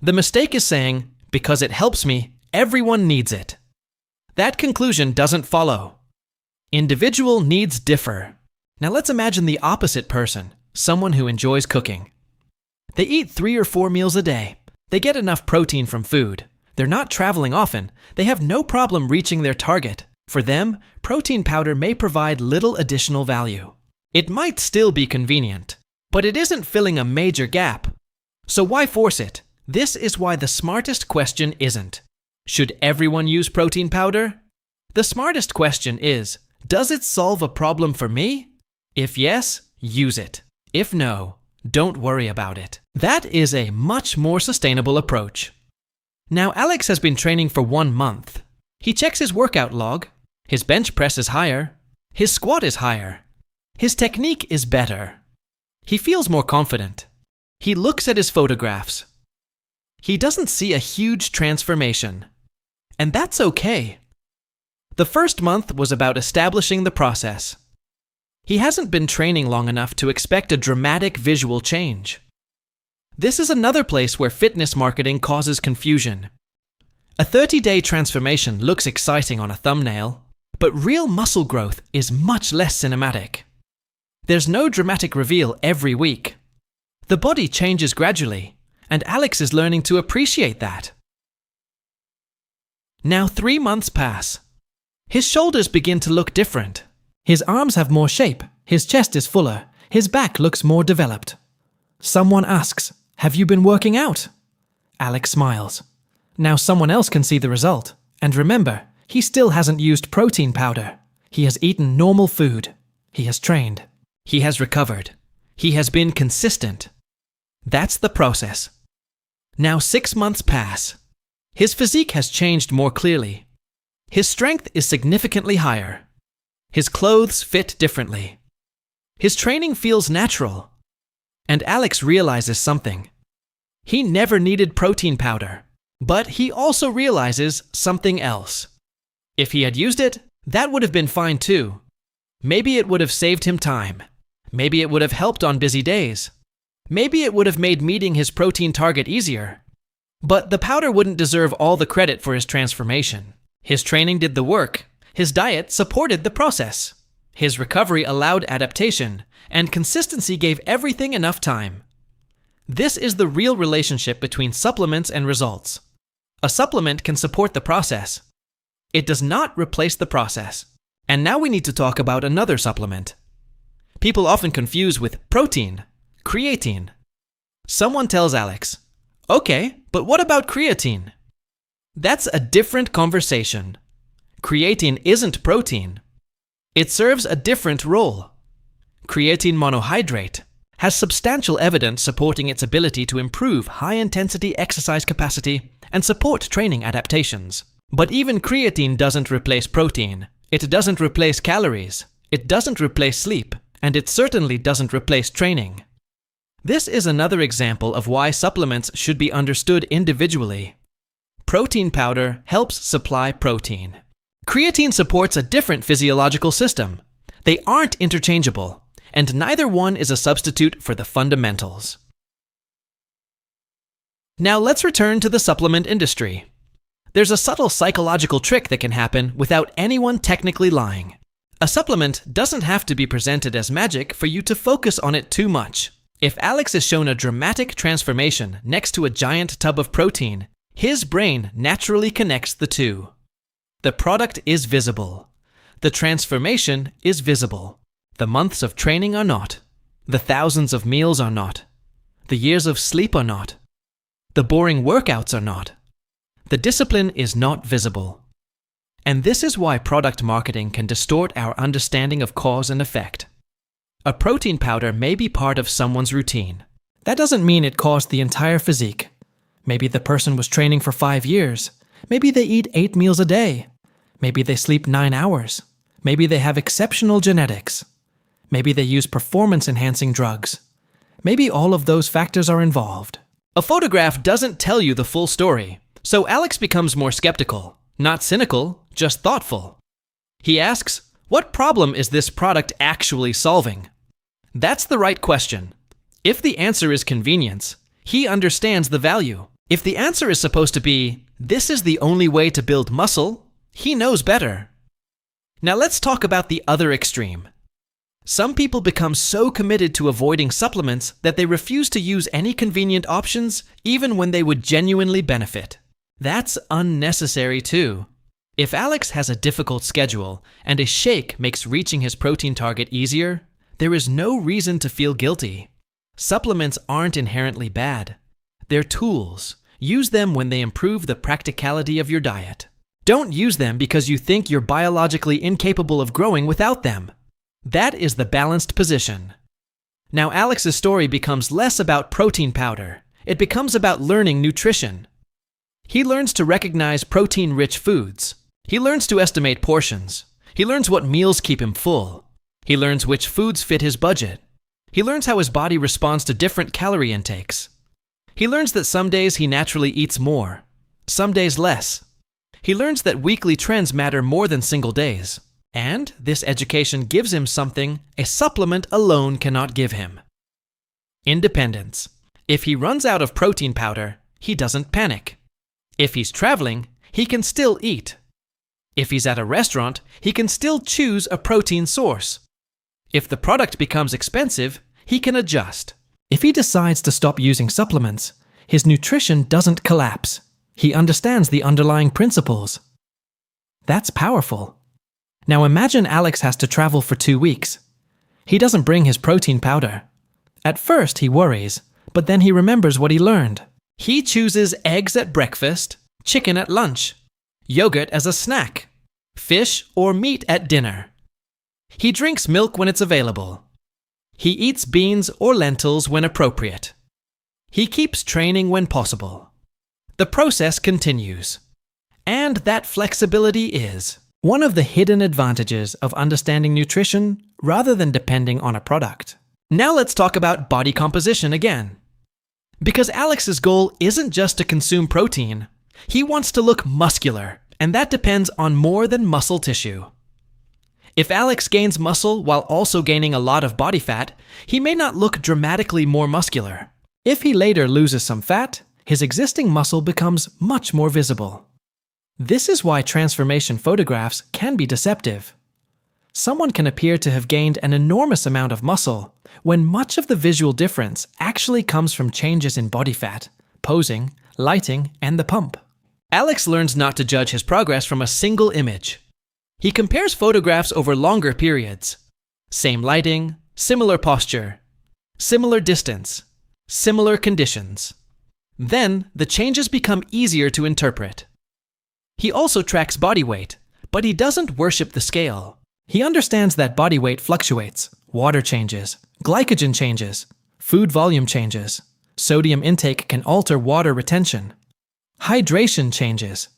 The mistake is saying, because it helps me, everyone needs it. That conclusion doesn't follow. Individual needs differ. Now let's imagine the opposite person, someone who enjoys cooking. They eat 3 or 4 meals a day. They get enough protein from food. They're not traveling often. They have no problem reaching their target. For them, protein powder may provide little additional value. It might still be convenient, but it isn't filling a major gap. So why force it? This is why the smartest question isn't, should everyone use protein powder? The smartest question is, does it solve a problem for me? If yes, use it. If no, don't worry about it. That is a much more sustainable approach. Now Alex has been training for 1 month. He checks his workout log. His bench press is higher. His squat is higher. His technique is better. He feels more confident. He looks at his photographs. He doesn't see a huge transformation. And that's okay. The first month was about establishing the process. He hasn't been training long enough to expect a dramatic visual change. This is another place where fitness marketing causes confusion. A 30-day transformation looks exciting on a thumbnail, but real muscle growth is much less cinematic. There's no dramatic reveal every week. The body changes gradually, and Alex is learning to appreciate that. Now 3 months pass. His shoulders begin to look different. His arms have more shape, his chest is fuller, his back looks more developed. Someone asks, "Have you been working out?" Alex smiles. Now someone else can see the result. And remember, he still hasn't used protein powder. He has eaten normal food. He has trained. He has recovered. He has been consistent. That's the process. Now 6 months pass. His physique has changed more clearly. His strength is significantly higher. His clothes fit differently. His training feels natural. And Alex realizes something. He never needed protein powder, but he also realizes something else. If he had used it, that would have been fine too. Maybe it would have saved him time. Maybe it would have helped on busy days. Maybe it would have made meeting his protein target easier. But the powder wouldn't deserve all the credit for his transformation. His training did the work. His diet supported the process. His recovery allowed adaptation, and consistency gave everything enough time. This is the real relationship between supplements and results. A supplement can support the process. It does not replace the process. And now we need to talk about another supplement. People often confuse with protein, creatine. Someone tells Alex, "Okay, but what about creatine?" That's a different conversation. Creatine isn't protein. It serves a different role. Creatine monohydrate has substantial evidence supporting its ability to improve high-intensity exercise capacity and support training adaptations. But even creatine doesn't replace protein. It doesn't replace calories. It doesn't replace sleep. And it certainly doesn't replace training. This is another example of why supplements should be understood individually. Protein powder helps supply protein. Creatine supports a different physiological system. They aren't interchangeable, and neither one is a substitute for the fundamentals. Now let's return to the supplement industry. There's a subtle psychological trick that can happen without anyone technically lying. A supplement doesn't have to be presented as magic for you to focus on it too much. If Alex is shown a dramatic transformation next to a giant tub of protein, his brain naturally connects the two. The product is visible. The transformation is visible. The months of training are not. The thousands of meals are not. The years of sleep are not. The boring workouts are not. The discipline is not visible. And this is why product marketing can distort our understanding of cause and effect. A protein powder may be part of someone's routine. That doesn't mean it caused the entire physique. Maybe the person was training for 5 years. Maybe they eat 8 meals a day. Maybe they sleep 9 hours. Maybe they have exceptional genetics. Maybe they use performance-enhancing drugs. Maybe all of those factors are involved. A photograph doesn't tell you the full story, so Alex becomes more skeptical. Not cynical, just thoughtful. He asks, what problem is this product actually solving? That's the right question. If the answer is convenience, he understands the value. If the answer is supposed to be, this is the only way to build muscle, he knows better. Now let's talk about the other extreme. Some people become so committed to avoiding supplements that they refuse to use any convenient options even when they would genuinely benefit. That's unnecessary too. If Alex has a difficult schedule and a shake makes reaching his protein target easier, there is no reason to feel guilty. Supplements aren't inherently bad. They're tools. Use them when they improve the practicality of your diet. Don't use them because you think you're biologically incapable of growing without them. That is the balanced position. Now Alex's story becomes less about protein powder. It becomes about learning nutrition. He learns to recognize protein-rich foods. He learns to estimate portions. He learns what meals keep him full. He learns which foods fit his budget. He learns how his body responds to different calorie intakes. He learns that some days he naturally eats more, some days less. He learns that weekly trends matter more than single days. And this education gives him something a supplement alone cannot give him: independence. If he runs out of protein powder, he doesn't panic. If he's traveling, he can still eat. If he's at a restaurant, he can still choose a protein source. If the product becomes expensive, he can adjust. If he decides to stop using supplements, his nutrition doesn't collapse. He understands the underlying principles. That's powerful. Now imagine Alex has to travel for 2 weeks. He doesn't bring his protein powder. At first he worries, but then he remembers what he learned. He chooses eggs at breakfast, chicken at lunch, yogurt as a snack, fish or meat at dinner. He drinks milk when it's available. He eats beans or lentils when appropriate. He keeps training when possible. The process continues. And that flexibility is one of the hidden advantages of understanding nutrition rather than depending on a product. Now let's talk about body composition again. Because Alex's goal isn't just to consume protein. He wants to look muscular, and that depends on more than muscle tissue. If Alex gains muscle while also gaining a lot of body fat, he may not look dramatically more muscular. If he later loses some fat, his existing muscle becomes much more visible. This is why transformation photographs can be deceptive. Someone can appear to have gained an enormous amount of muscle when much of the visual difference actually comes from changes in body fat, posing, lighting, and the pump. Alex learns not to judge his progress from a single image. He compares photographs over longer periods. Same lighting, similar posture, similar distance, similar conditions. Then, the changes become easier to interpret. He also tracks body weight, but he doesn't worship the scale. He understands that body weight fluctuates, water changes, glycogen changes, food volume changes, sodium intake can alter water retention, hydration changes.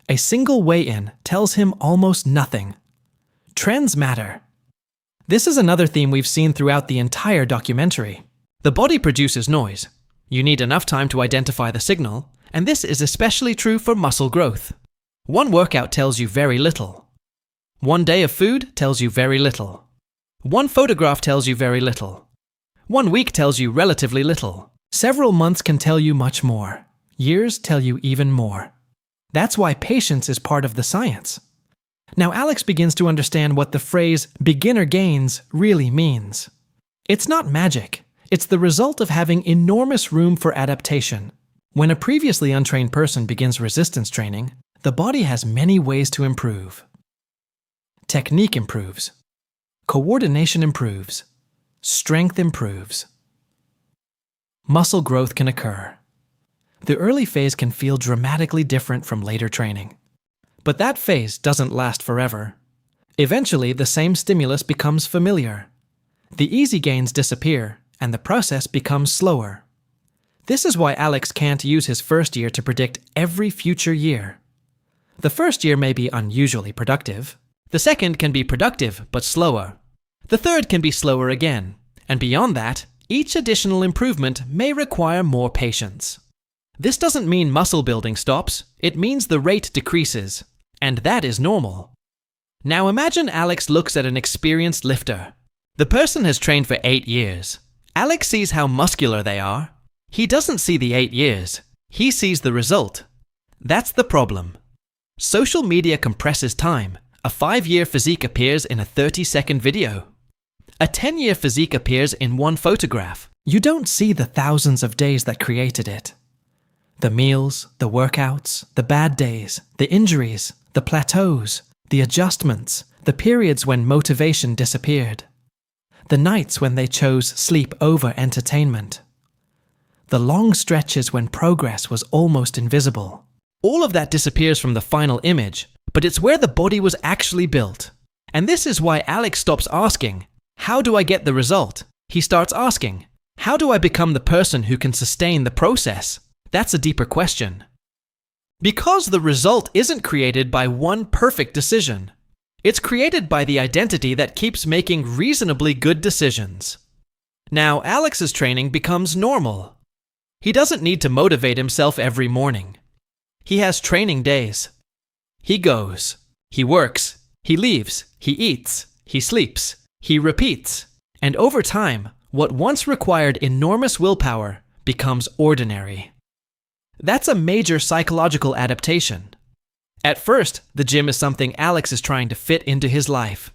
A single weigh-in tells him almost nothing. Trends matter. This is another theme we've seen throughout the entire documentary. The body produces noise. You need enough time to identify the signal, and this is especially true for muscle growth. One workout tells you very little. One day of food tells you very little. One photograph tells you very little. 1 week tells you relatively little. Several months can tell you much more. Years tell you even more. That's why patience is part of the science. Now Alex begins to understand what the phrase beginner gains really means. It's not magic. It's the result of having enormous room for adaptation. When a previously untrained person begins resistance training, the body has many ways to improve. Technique improves. Coordination improves. Strength improves. Muscle growth can occur. The early phase can feel dramatically different from later training. But that phase doesn't last forever. Eventually, the same stimulus becomes familiar. The easy gains disappear, and the process becomes slower. This is why Alex can't use his first year to predict every future year. The first year may be unusually productive. The second can be productive, but slower. The third can be slower again. And beyond that, each additional improvement may require more patience. This doesn't mean muscle building stops. It means the rate decreases. And that is normal. Now imagine Alex looks at an experienced lifter. The person has trained for 8 years. Alex sees how muscular they are. He doesn't see the 8 years. He sees the result. That's the problem. Social media compresses time. A 5-year physique appears in a 30-second video. A 10-year physique appears in one photograph. You don't see the thousands of days that created it. The meals, the workouts, the bad days, the injuries, the plateaus, the adjustments, the periods when motivation disappeared, the nights when they chose sleep over entertainment, the long stretches when progress was almost invisible. All of that disappears from the final image, but it's where the body was actually built. And this is why Alex stops asking, "How do I get the result?" He starts asking, "How do I become the person who can sustain the process?" That's a deeper question. Because the result isn't created by one perfect decision. It's created by the identity that keeps making reasonably good decisions. Now, Alex's training becomes normal. He doesn't need to motivate himself every morning. He has training days. He goes. He works. He leaves. He eats. He sleeps. He repeats. And over time, what once required enormous willpower becomes ordinary. That's a major psychological adaptation. At first, the gym is something Alex is trying to fit into his life.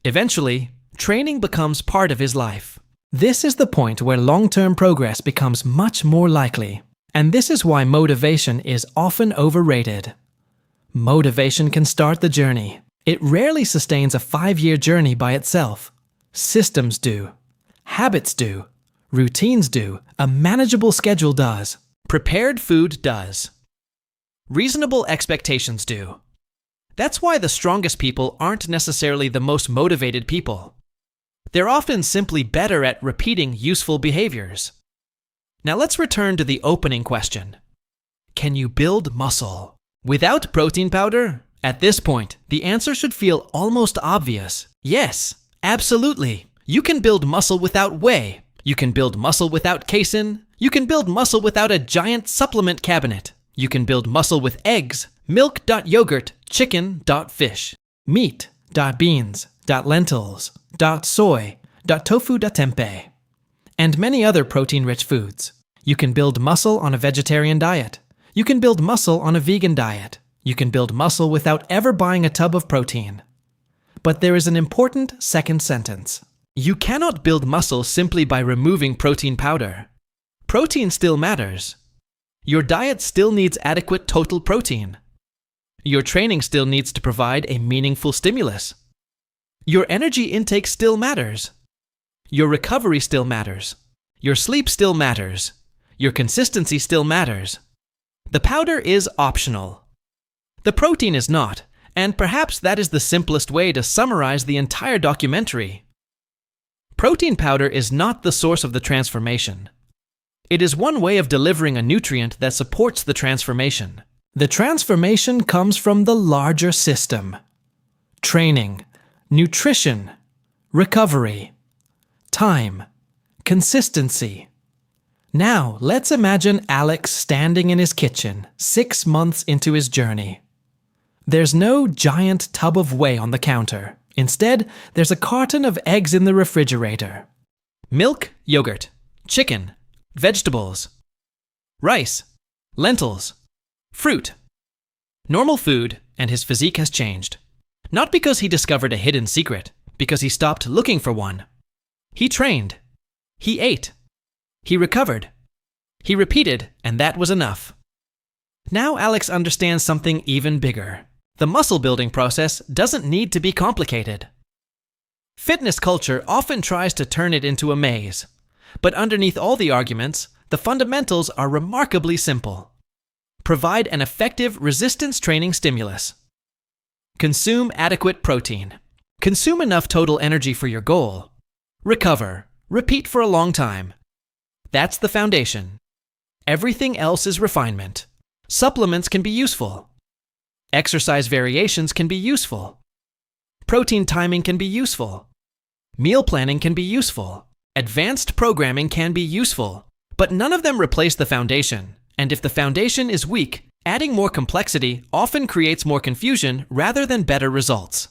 Eventually, training becomes part of his life. This is the point where long-term progress becomes much more likely. And this is why motivation is often overrated. Motivation can start the journey. It rarely sustains a 5-year journey by itself. Systems do. Habits do. Routines do. A manageable schedule does. Prepared food does. Reasonable expectations do. That's why the strongest people aren't necessarily the most motivated people. They're often simply better at repeating useful behaviors. Now let's return to the opening question. Can you build muscle without protein powder? At this point, the answer should feel almost obvious. Yes, absolutely. You can build muscle without whey. You can build muscle without casein. You can build muscle without a giant supplement cabinet. You can build muscle with eggs, milk.yogurt, chicken.fish, meat.beans, lentils, soy, tofu.tempeh, and many other protein-rich foods. You can build muscle on a vegetarian diet. You can build muscle on a vegan diet. You can build muscle without ever buying a tub of protein. But there is an important second sentence. You cannot build muscle simply by removing protein powder. Protein still matters. Your diet still needs adequate total protein. Your training still needs to provide a meaningful stimulus. Your energy intake still matters. Your recovery still matters. Your sleep still matters. Your consistency still matters. The powder is optional. The protein is not, and perhaps that is the simplest way to summarize the entire documentary. Protein powder is not the source of the transformation. It is one way of delivering a nutrient that supports the transformation. The transformation comes from the larger system: training, nutrition, recovery, time, consistency. Now, let's imagine Alex standing in his kitchen 6 months into his journey. There's no giant tub of whey on the counter. Instead, there's a carton of eggs in the refrigerator. Milk, yogurt, chicken, vegetables, rice, lentils, fruit. Normal food, and his physique has changed. Not because he discovered a hidden secret, because he stopped looking for one. He trained. He ate. He recovered. He repeated, and that was enough. Now Alex understands something even bigger. The muscle building process doesn't need to be complicated. Fitness culture often tries to turn it into a maze, but underneath all the arguments, the fundamentals are remarkably simple. Provide an effective resistance training stimulus. Consume adequate protein. Consume enough total energy for your goal. Recover. Repeat for a long time. That's the foundation. Everything else is refinement. Supplements can be useful. Exercise variations can be useful. Protein timing can be useful. Meal planning can be useful. Advanced programming can be useful. But none of them replace the foundation. And if the foundation is weak, adding more complexity often creates more confusion rather than better results.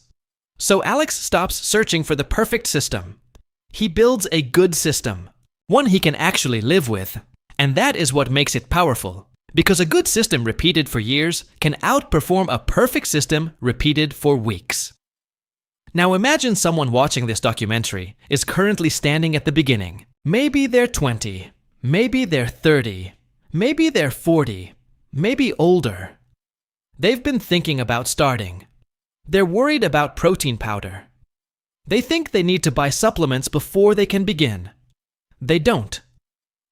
So Alex stops searching for the perfect system. He builds a good system, one he can actually live with. And that is what makes it powerful. Because a good system repeated for years can outperform a perfect system repeated for weeks. Now imagine someone watching this documentary is currently standing at the beginning. Maybe they're 20, maybe they're 30, maybe they're 40, maybe older. They've been thinking about starting. They're worried about protein powder. They think they need to buy supplements before they can begin. They don't.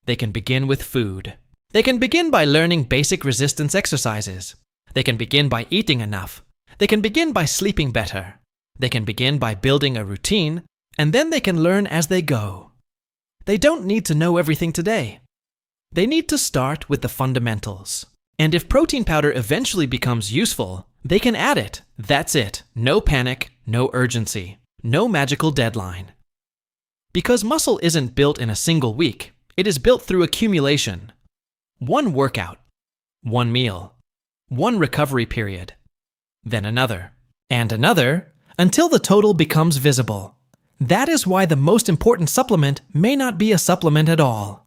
They can begin with food. They can begin by learning basic resistance exercises. They can begin by eating enough. They can begin by sleeping better. They can begin by building a routine, and then they can learn as they go. They don't need to know everything today. They need to start with the fundamentals. And if protein powder eventually becomes useful, they can add it. That's it. No panic, no urgency, no magical deadline. Because muscle isn't built in a single week, it is built through accumulation. One workout, one meal, one recovery period, then another, and another, until the total becomes visible. That is why the most important supplement may not be a supplement at all.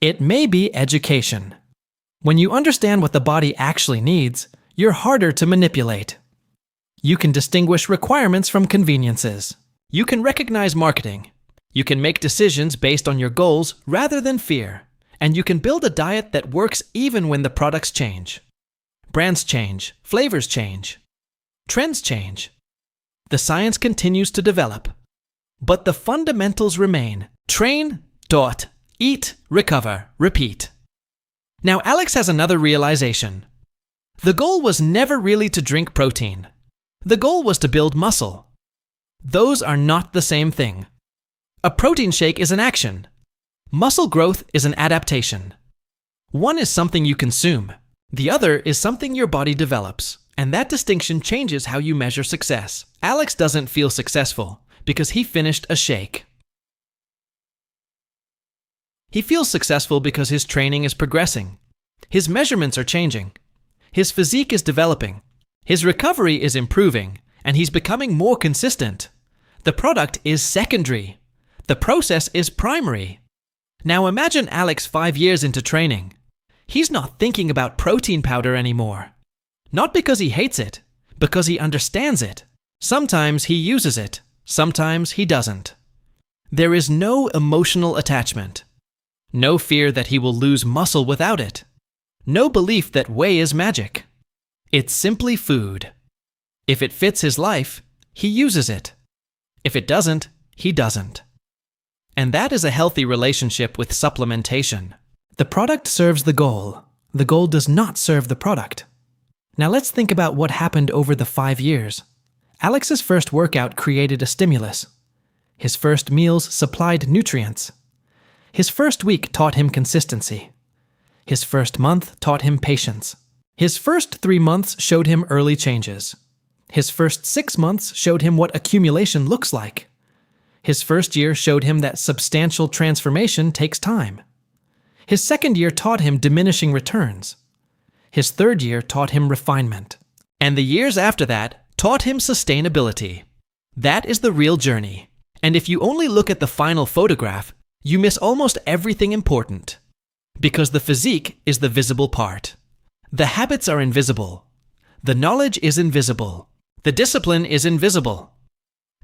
It may be education. When you understand what the body actually needs, you're harder to manipulate. You can distinguish requirements from conveniences. You can recognize marketing. You can make decisions based on your goals rather than fear. And you can build a diet that works even when the products change. Brands change, flavors change, trends change. The science continues to develop. But the fundamentals remain. Train, eat, recover, repeat. Now Alex has another realization. The goal was never really to drink protein. The goal was to build muscle. Those are not the same thing. A protein shake is an action. Muscle growth is an adaptation. One is something you consume. The other is something your body develops. And that distinction changes how you measure success. Alex doesn't feel successful because he finished a shake. He feels successful because his training is progressing. His measurements are changing. His physique is developing. His recovery is improving, and he's becoming more consistent. The product is secondary. The process is primary. Now imagine Alex 5 years into training. He's not thinking about protein powder anymore. Not because he hates it, because he understands it. Sometimes he uses it, sometimes he doesn't. There is no emotional attachment. No fear that he will lose muscle without it. No belief that whey is magic. It's simply food. If it fits his life, he uses it. If it doesn't, he doesn't. And that is a healthy relationship with supplementation. The product serves the goal. The goal does not serve the product. Now let's think about what happened over the 5 years. Alex's first workout created a stimulus. His first meals supplied nutrients. His first week taught him consistency. His first month taught him patience. His first 3 months showed him early changes. His first 6 months showed him what accumulation looks like. His first year showed him that substantial transformation takes time. His second year taught him diminishing returns. His third year taught him refinement. And the years after that taught him sustainability. That is the real journey. And if you only look at the final photograph, you miss almost everything important. Because the physique is the visible part. The habits are invisible. The knowledge is invisible. The discipline is invisible.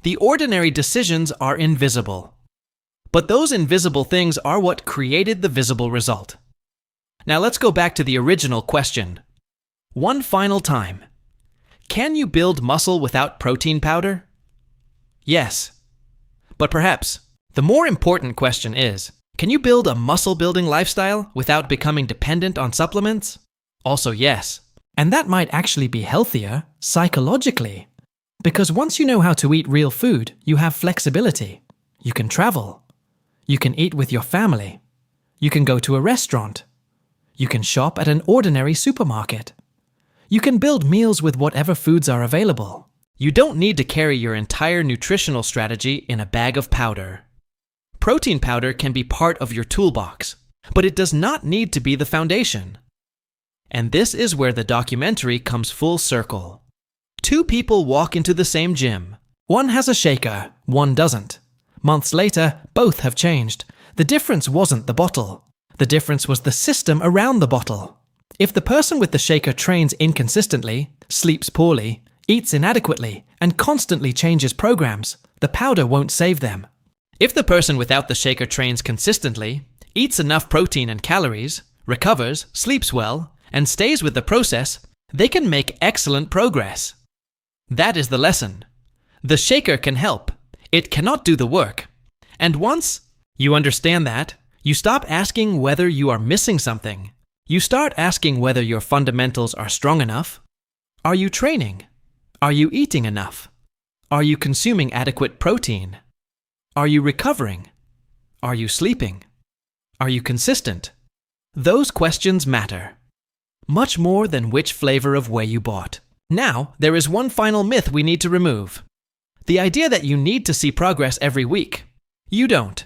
The ordinary decisions are invisible. But those invisible things are what created the visible result. Now let's go back to the original question. One final time. Can you build muscle without protein powder? Yes. But perhaps the more important question is, can you build a muscle-building lifestyle without becoming dependent on supplements? Also yes. And that might actually be healthier psychologically. Because once you know how to eat real food, you have flexibility. You can travel. You can eat with your family. You can go to a restaurant. You can shop at an ordinary supermarket. You can build meals with whatever foods are available. You don't need to carry your entire nutritional strategy in a bag of powder. Protein powder can be part of your toolbox, but it does not need to be the foundation. And this is where the documentary comes full circle. 2 people walk into the same gym. One has a shaker, one doesn't. Months later, both have changed. The difference wasn't the bottle. The difference was the system around the bottle. If the person with the shaker trains inconsistently, sleeps poorly, eats inadequately, and constantly changes programs, the powder won't save them. If the person without the shaker trains consistently, eats enough protein and calories, recovers, sleeps well, and stays with the process, they can make excellent progress. That is the lesson. The shaker can help. It cannot do the work. And once you understand that, you stop asking whether you are missing something. You start asking whether your fundamentals are strong enough. Are you training? Are you eating enough? Are you consuming adequate protein? Are you recovering? Are you sleeping? Are you consistent? Those questions matter. Much more than which flavor of whey you bought. Now, there is one final myth we need to remove. The idea that you need to see progress every week. You don't.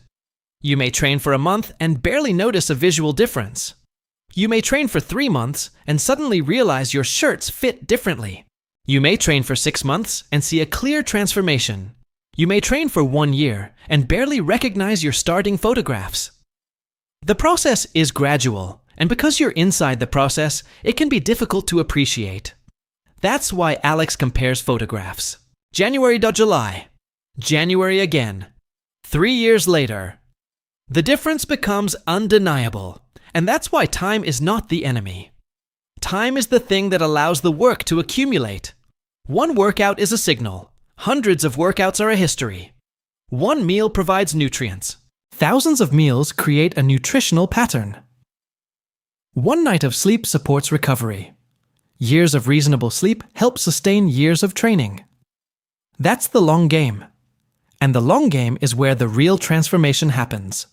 You may train for a month and barely notice a visual difference. You may train for 3 months and suddenly realize your shirts fit differently. You may train for 6 months and see a clear transformation. You may train for 1 year and barely recognize your starting photographs. The process is gradual, and because you're inside the process, it can be difficult to appreciate. That's why Alex compares photographs. January to July. January again. 3 years later. The difference becomes undeniable, and that's why time is not the enemy. Time is the thing that allows the work to accumulate. One workout is a signal. Hundreds of workouts are a history. One meal provides nutrients. Thousands of meals create a nutritional pattern. One night of sleep supports recovery. Years of reasonable sleep help sustain years of training. That's the long game. And the long game is where the real transformation happens.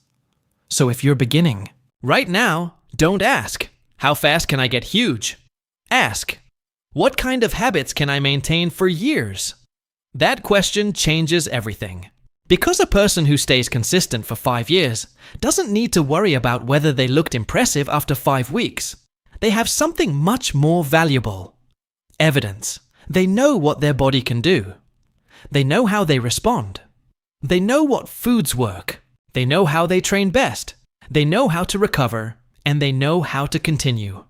So if you're beginning, right now, don't ask, how fast can I get huge? Ask, what kind of habits can I maintain for years? That question changes everything. Because a person who stays consistent for 5 years doesn't need to worry about whether they looked impressive after 5 weeks. They have something much more valuable. Evidence. They know what their body can do. They know how they respond. They know what foods work. They know how they train best. They know how to recover. And they know how to continue.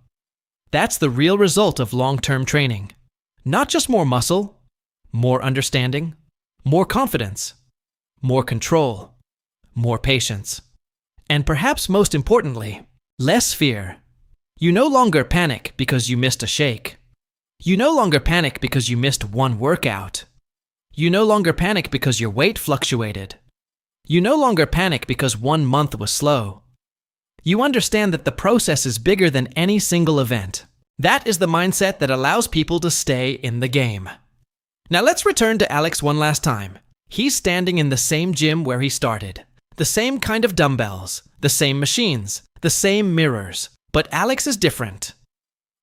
That's the real result of long-term training. Not just more muscle, more understanding, more confidence, more control, more patience, and perhaps most importantly, less fear. You no longer panic because you missed a shake. You no longer panic because you missed one workout. You no longer panic because your weight fluctuated. You no longer panic because 1 month was slow. You understand that the process is bigger than any single event. That is the mindset that allows people to stay in the game. Now let's return to Alex one last time. He's standing in the same gym where he started. The same kind of dumbbells, the same machines, the same mirrors. But Alex is different.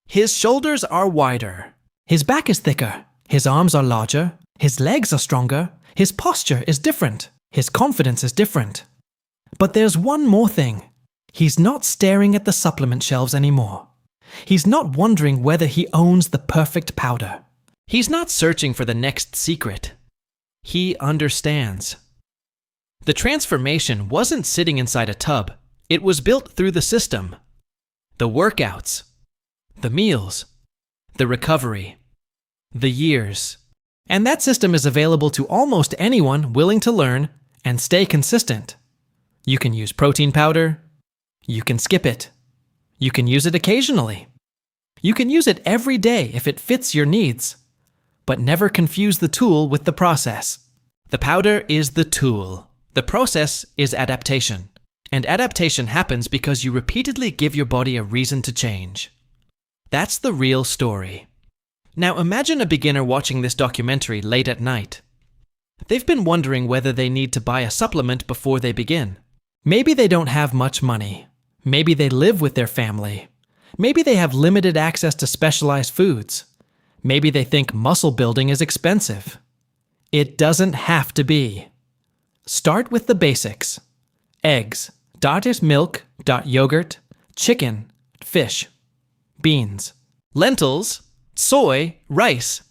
His shoulders are wider. His back is thicker. His arms are larger. His legs are stronger. His posture is different. His confidence is different. But there's one more thing. He's not staring at the supplement shelves anymore. He's not wondering whether he owns the perfect powder. He's not searching for the next secret. He understands. The transformation wasn't sitting inside a tub. It was built through the system. The workouts, the meals, the recovery, the years. And that system is available to almost anyone willing to learn and stay consistent. You can use protein powder. You can skip it. You can use it occasionally. You can use it every day if it fits your needs. But never confuse the tool with the process. The powder is the tool. The process is adaptation. And adaptation happens because you repeatedly give your body a reason to change. That's the real story. Now imagine a beginner watching this documentary late at night. They've been wondering whether they need to buy a supplement before they begin. Maybe they don't have much money. Maybe they live with their family. Maybe they have limited access to specialized foods. Maybe they think muscle building is expensive. It doesn't have to be. Start with the basics. Eggs, milk, yogurt, chicken, fish, beans, lentils, soy, rice,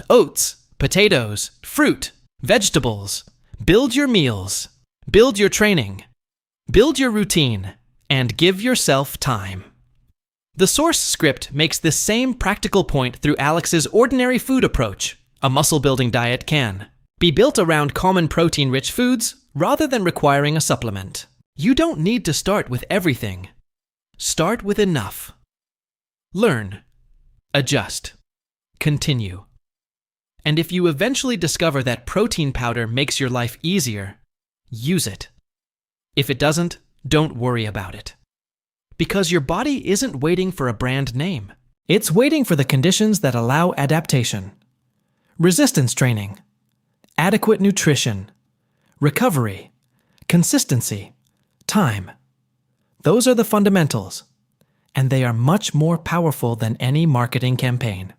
oats, potatoes, fruit, vegetables. Build your meals, build your training, build your routine, and give yourself time. The source script makes this same practical point through Alex's ordinary food approach. A muscle-building diet can be built around common protein-rich foods rather than requiring a supplement. You don't need to start with everything. Start with enough. Learn. Adjust. Continue. And if you eventually discover that protein powder makes your life easier, use it. If it doesn't, don't worry about it. Because your body isn't waiting for a brand name. It's waiting for the conditions that allow adaptation. Resistance training, adequate nutrition, recovery, consistency, time. Those are the fundamentals, and they are much more powerful than any marketing campaign.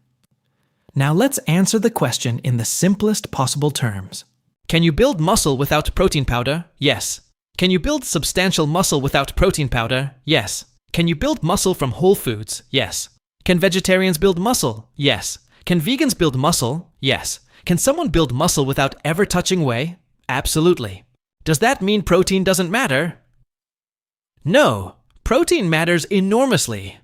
Now let's answer the question in the simplest possible terms. Can you build muscle without protein powder? Yes. Can you build substantial muscle without protein powder? Yes. Can you build muscle from whole foods? Yes. Can vegetarians build muscle? Yes. Can vegans build muscle? Yes. Can someone build muscle without ever touching whey? Absolutely. Does that mean protein doesn't matter? No. Protein matters enormously.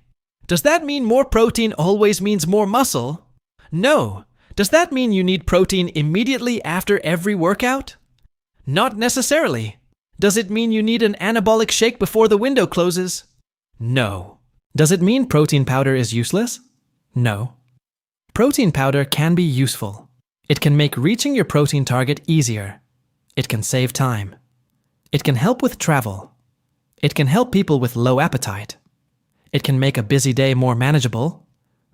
Does that mean more protein always means more muscle? No. Does that mean you need protein immediately after every workout? Not necessarily. Does it mean you need an anabolic shake before the window closes? No. Does it mean protein powder is useless? No. Protein powder can be useful. It can make reaching your protein target easier. It can save time. It can help with travel. It can help people with low appetite. It can make a busy day more manageable,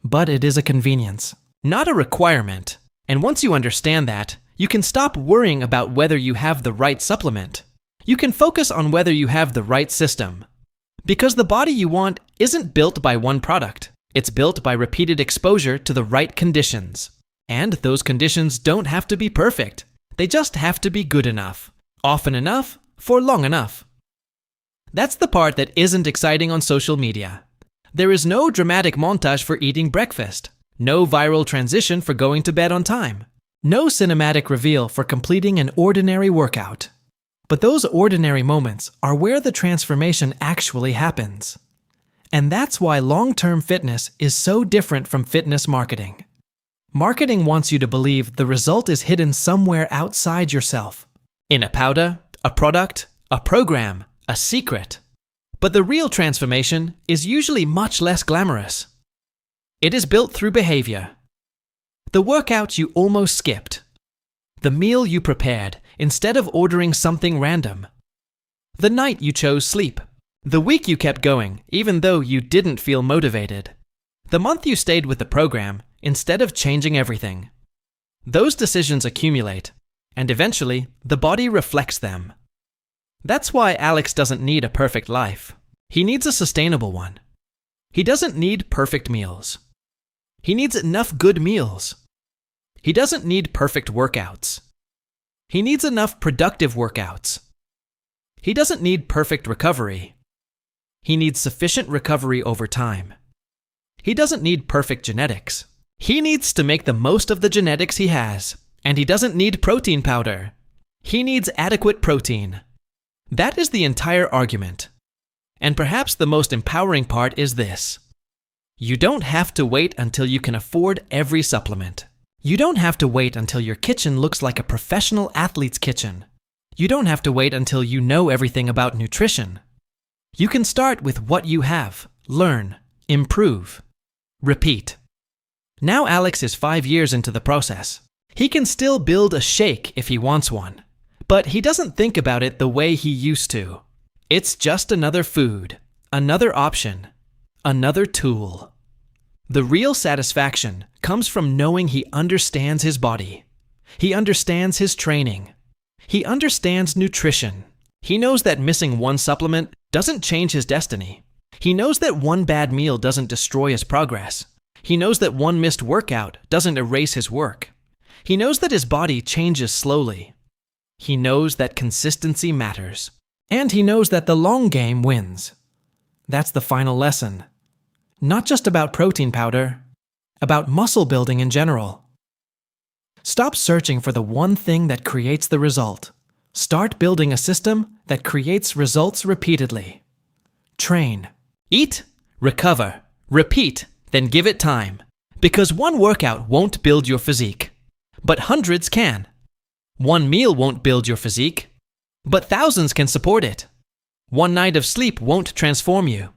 but it is a convenience, not a requirement. And once you understand that, you can stop worrying about whether you have the right supplement. You can focus on whether you have the right system. Because the body you want isn't built by one product. It's built by repeated exposure to the right conditions. And those conditions don't have to be perfect. They just have to be good enough, often enough, for long enough. That's the part that isn't exciting on social media. There is no dramatic montage for eating breakfast, no viral transition for going to bed on time, no cinematic reveal for completing an ordinary workout. But those ordinary moments are where the transformation actually happens. And that's why long-term fitness is so different from fitness marketing. Marketing wants you to believe the result is hidden somewhere outside yourself. In a powder, a product, a program, a secret. But the real transformation is usually much less glamorous. It is built through behavior. The workout you almost skipped. The meal you prepared instead of ordering something random. The night you chose sleep. The week you kept going even though you didn't feel motivated. The month you stayed with the program instead of changing everything. Those decisions accumulate, and eventually the body reflects them. That's why Alex doesn't need a perfect life. He needs a sustainable one. He doesn't need perfect meals. He needs enough good meals. He doesn't need perfect workouts. He needs enough productive workouts. He doesn't need perfect recovery. He needs sufficient recovery over time. He doesn't need perfect genetics. He needs to make the most of the genetics he has, and he doesn't need protein powder. He needs adequate protein. That is the entire argument. And perhaps the most empowering part is this. You don't have to wait until you can afford every supplement. You don't have to wait until your kitchen looks like a professional athlete's kitchen. You don't have to wait until you know everything about nutrition. You can start with what you have, learn, improve, repeat. Now Alex is 5 years into the process. He can still build a shake if he wants one, but he doesn't think about it the way he used to. It's just another food, another option, another tool. The real satisfaction comes from knowing he understands his body. He understands his training. He understands nutrition. He knows that missing one supplement doesn't change his destiny. He knows that one bad meal doesn't destroy his progress. He knows that one missed workout doesn't erase his work. He knows that his body changes slowly. He knows that consistency matters. And he knows that the long game wins. That's the final lesson. Not just about protein powder, about muscle building in general. Stop searching for the one thing that creates the result. Start building a system that creates results repeatedly. Train. Eat, recover, repeat, then give it time. Because one workout won't build your physique, but hundreds can. One meal won't build your physique, but thousands can support it. One night of sleep won't transform you,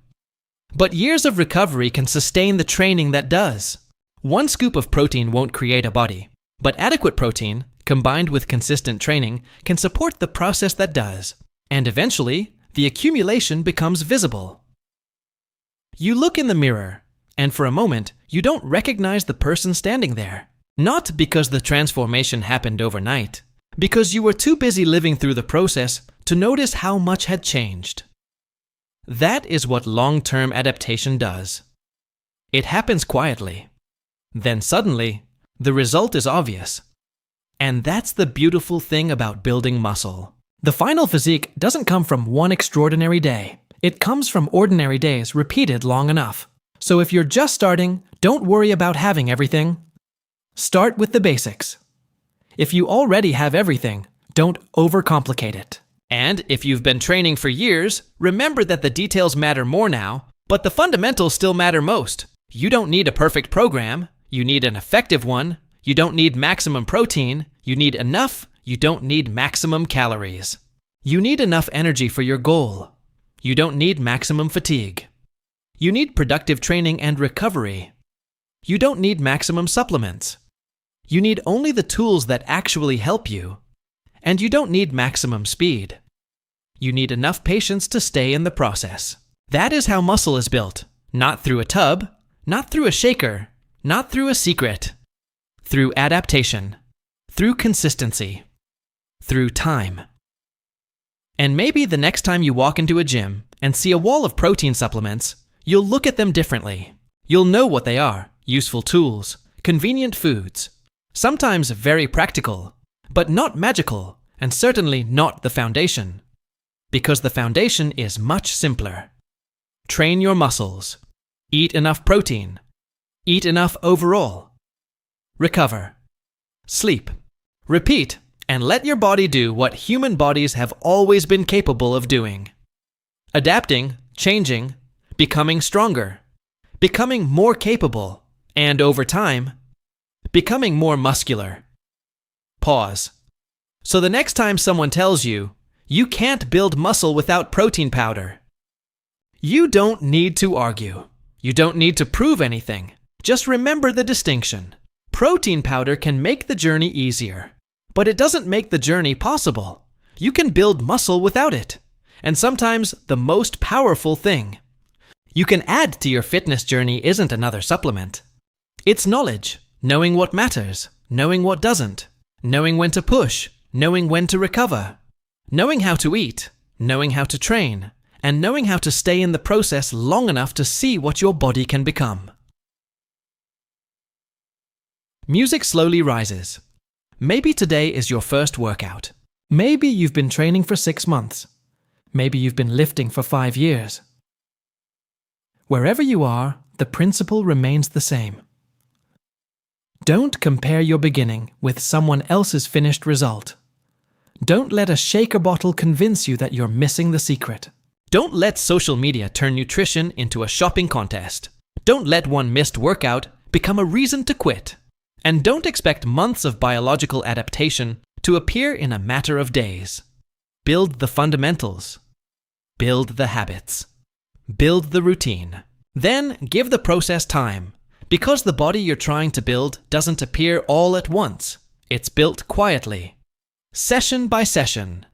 but years of recovery can sustain the training that does. One scoop of protein won't create a body, but adequate protein, combined with consistent training, can support the process that does. And eventually, the accumulation becomes visible. You look in the mirror, and for a moment, you don't recognize the person standing there. Not because the transformation happened overnight, because you were too busy living through the process to notice how much had changed. That is what long-term adaptation does. It happens quietly. Then suddenly, the result is obvious. And that's the beautiful thing about building muscle. The final physique doesn't come from one extraordinary day. It comes from ordinary days repeated long enough. So if you're just starting, don't worry about having everything. Start with the basics. If you already have everything, don't overcomplicate it. And if you've been training for years, remember that the details matter more now, but the fundamentals still matter most. You don't need a perfect program. You need an effective one. You don't need maximum protein. You need enough. You don't need maximum calories. You need enough energy for your goal. You don't need maximum fatigue. You need productive training and recovery. You don't need maximum supplements. You need only the tools that actually help you. And you don't need maximum speed. You need enough patience to stay in the process. That is how muscle is built. Not through a tub, not through a shaker, not through a secret. Through adaptation. Through consistency. Through time. And maybe the next time you walk into a gym and see a wall of protein supplements, you'll look at them differently. You'll know what they are. Useful tools, convenient foods, sometimes very practical, but not magical, and certainly not the foundation. Because the foundation is much simpler. Train your muscles. Eat enough protein. Eat enough overall. Recover. Sleep. Repeat, and let your body do what human bodies have always been capable of doing. Adapting, changing, becoming stronger, becoming more capable, and over time, becoming more muscular. Pause. So the next time someone tells you, you can't build muscle without protein powder, you don't need to argue. You don't need to prove anything. Just remember the distinction. Protein powder can make the journey easier, but it doesn't make the journey possible. You can build muscle without it, and sometimes the most powerful thing you can add to your fitness journey isn't another supplement. It's knowledge, knowing what matters, knowing what doesn't, knowing when to push, knowing when to recover, knowing how to eat, knowing how to train, and knowing how to stay in the process long enough to see what your body can become. Music slowly rises. Maybe today is your first workout. Maybe you've been training for 6 months. Maybe you've been lifting for 5 years. Wherever you are, the principle remains the same. Don't compare your beginning with someone else's finished result. Don't let a shaker bottle convince you that you're missing the secret. Don't let social media turn nutrition into a shopping contest. Don't let one missed workout become a reason to quit. And don't expect months of biological adaptation to appear in a matter of days. Build the fundamentals. Build the habits. Build the routine. Then give the process time, because the body you're trying to build doesn't appear all at once. It's built quietly. Session by session.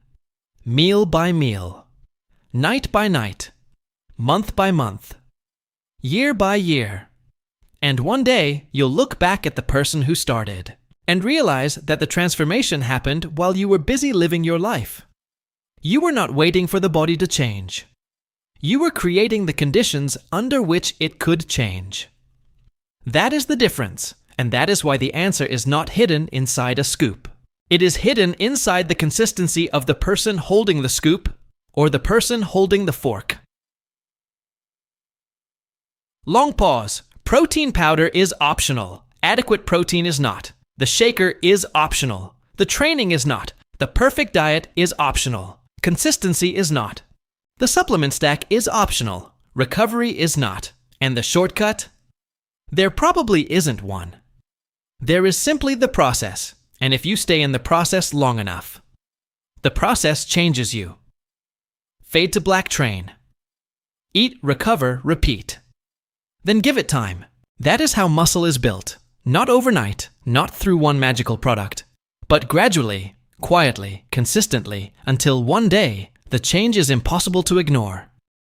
Meal by meal. Night by night. Month by month. Year by year. And one day, you'll look back at the person who started and realize that the transformation happened while you were busy living your life. You were not waiting for the body to change. You were creating the conditions under which it could change. That is the difference, and that is why the answer is not hidden inside a scoop. It is hidden inside the consistency of the person holding the scoop or the person holding the fork. Long pause. Protein powder is optional. Adequate protein is not. The shaker is optional. The training is not. The perfect diet is optional. Consistency is not. The supplement stack is optional. Recovery is not. And the shortcut? There probably isn't one. There is simply the process, and if you stay in the process long enough, the process changes you. Fade to black train. Eat, recover, repeat. Then give it time. That is how muscle is built. Not overnight, not through one magical product, but gradually, quietly, consistently, until one day, the change is impossible to ignore.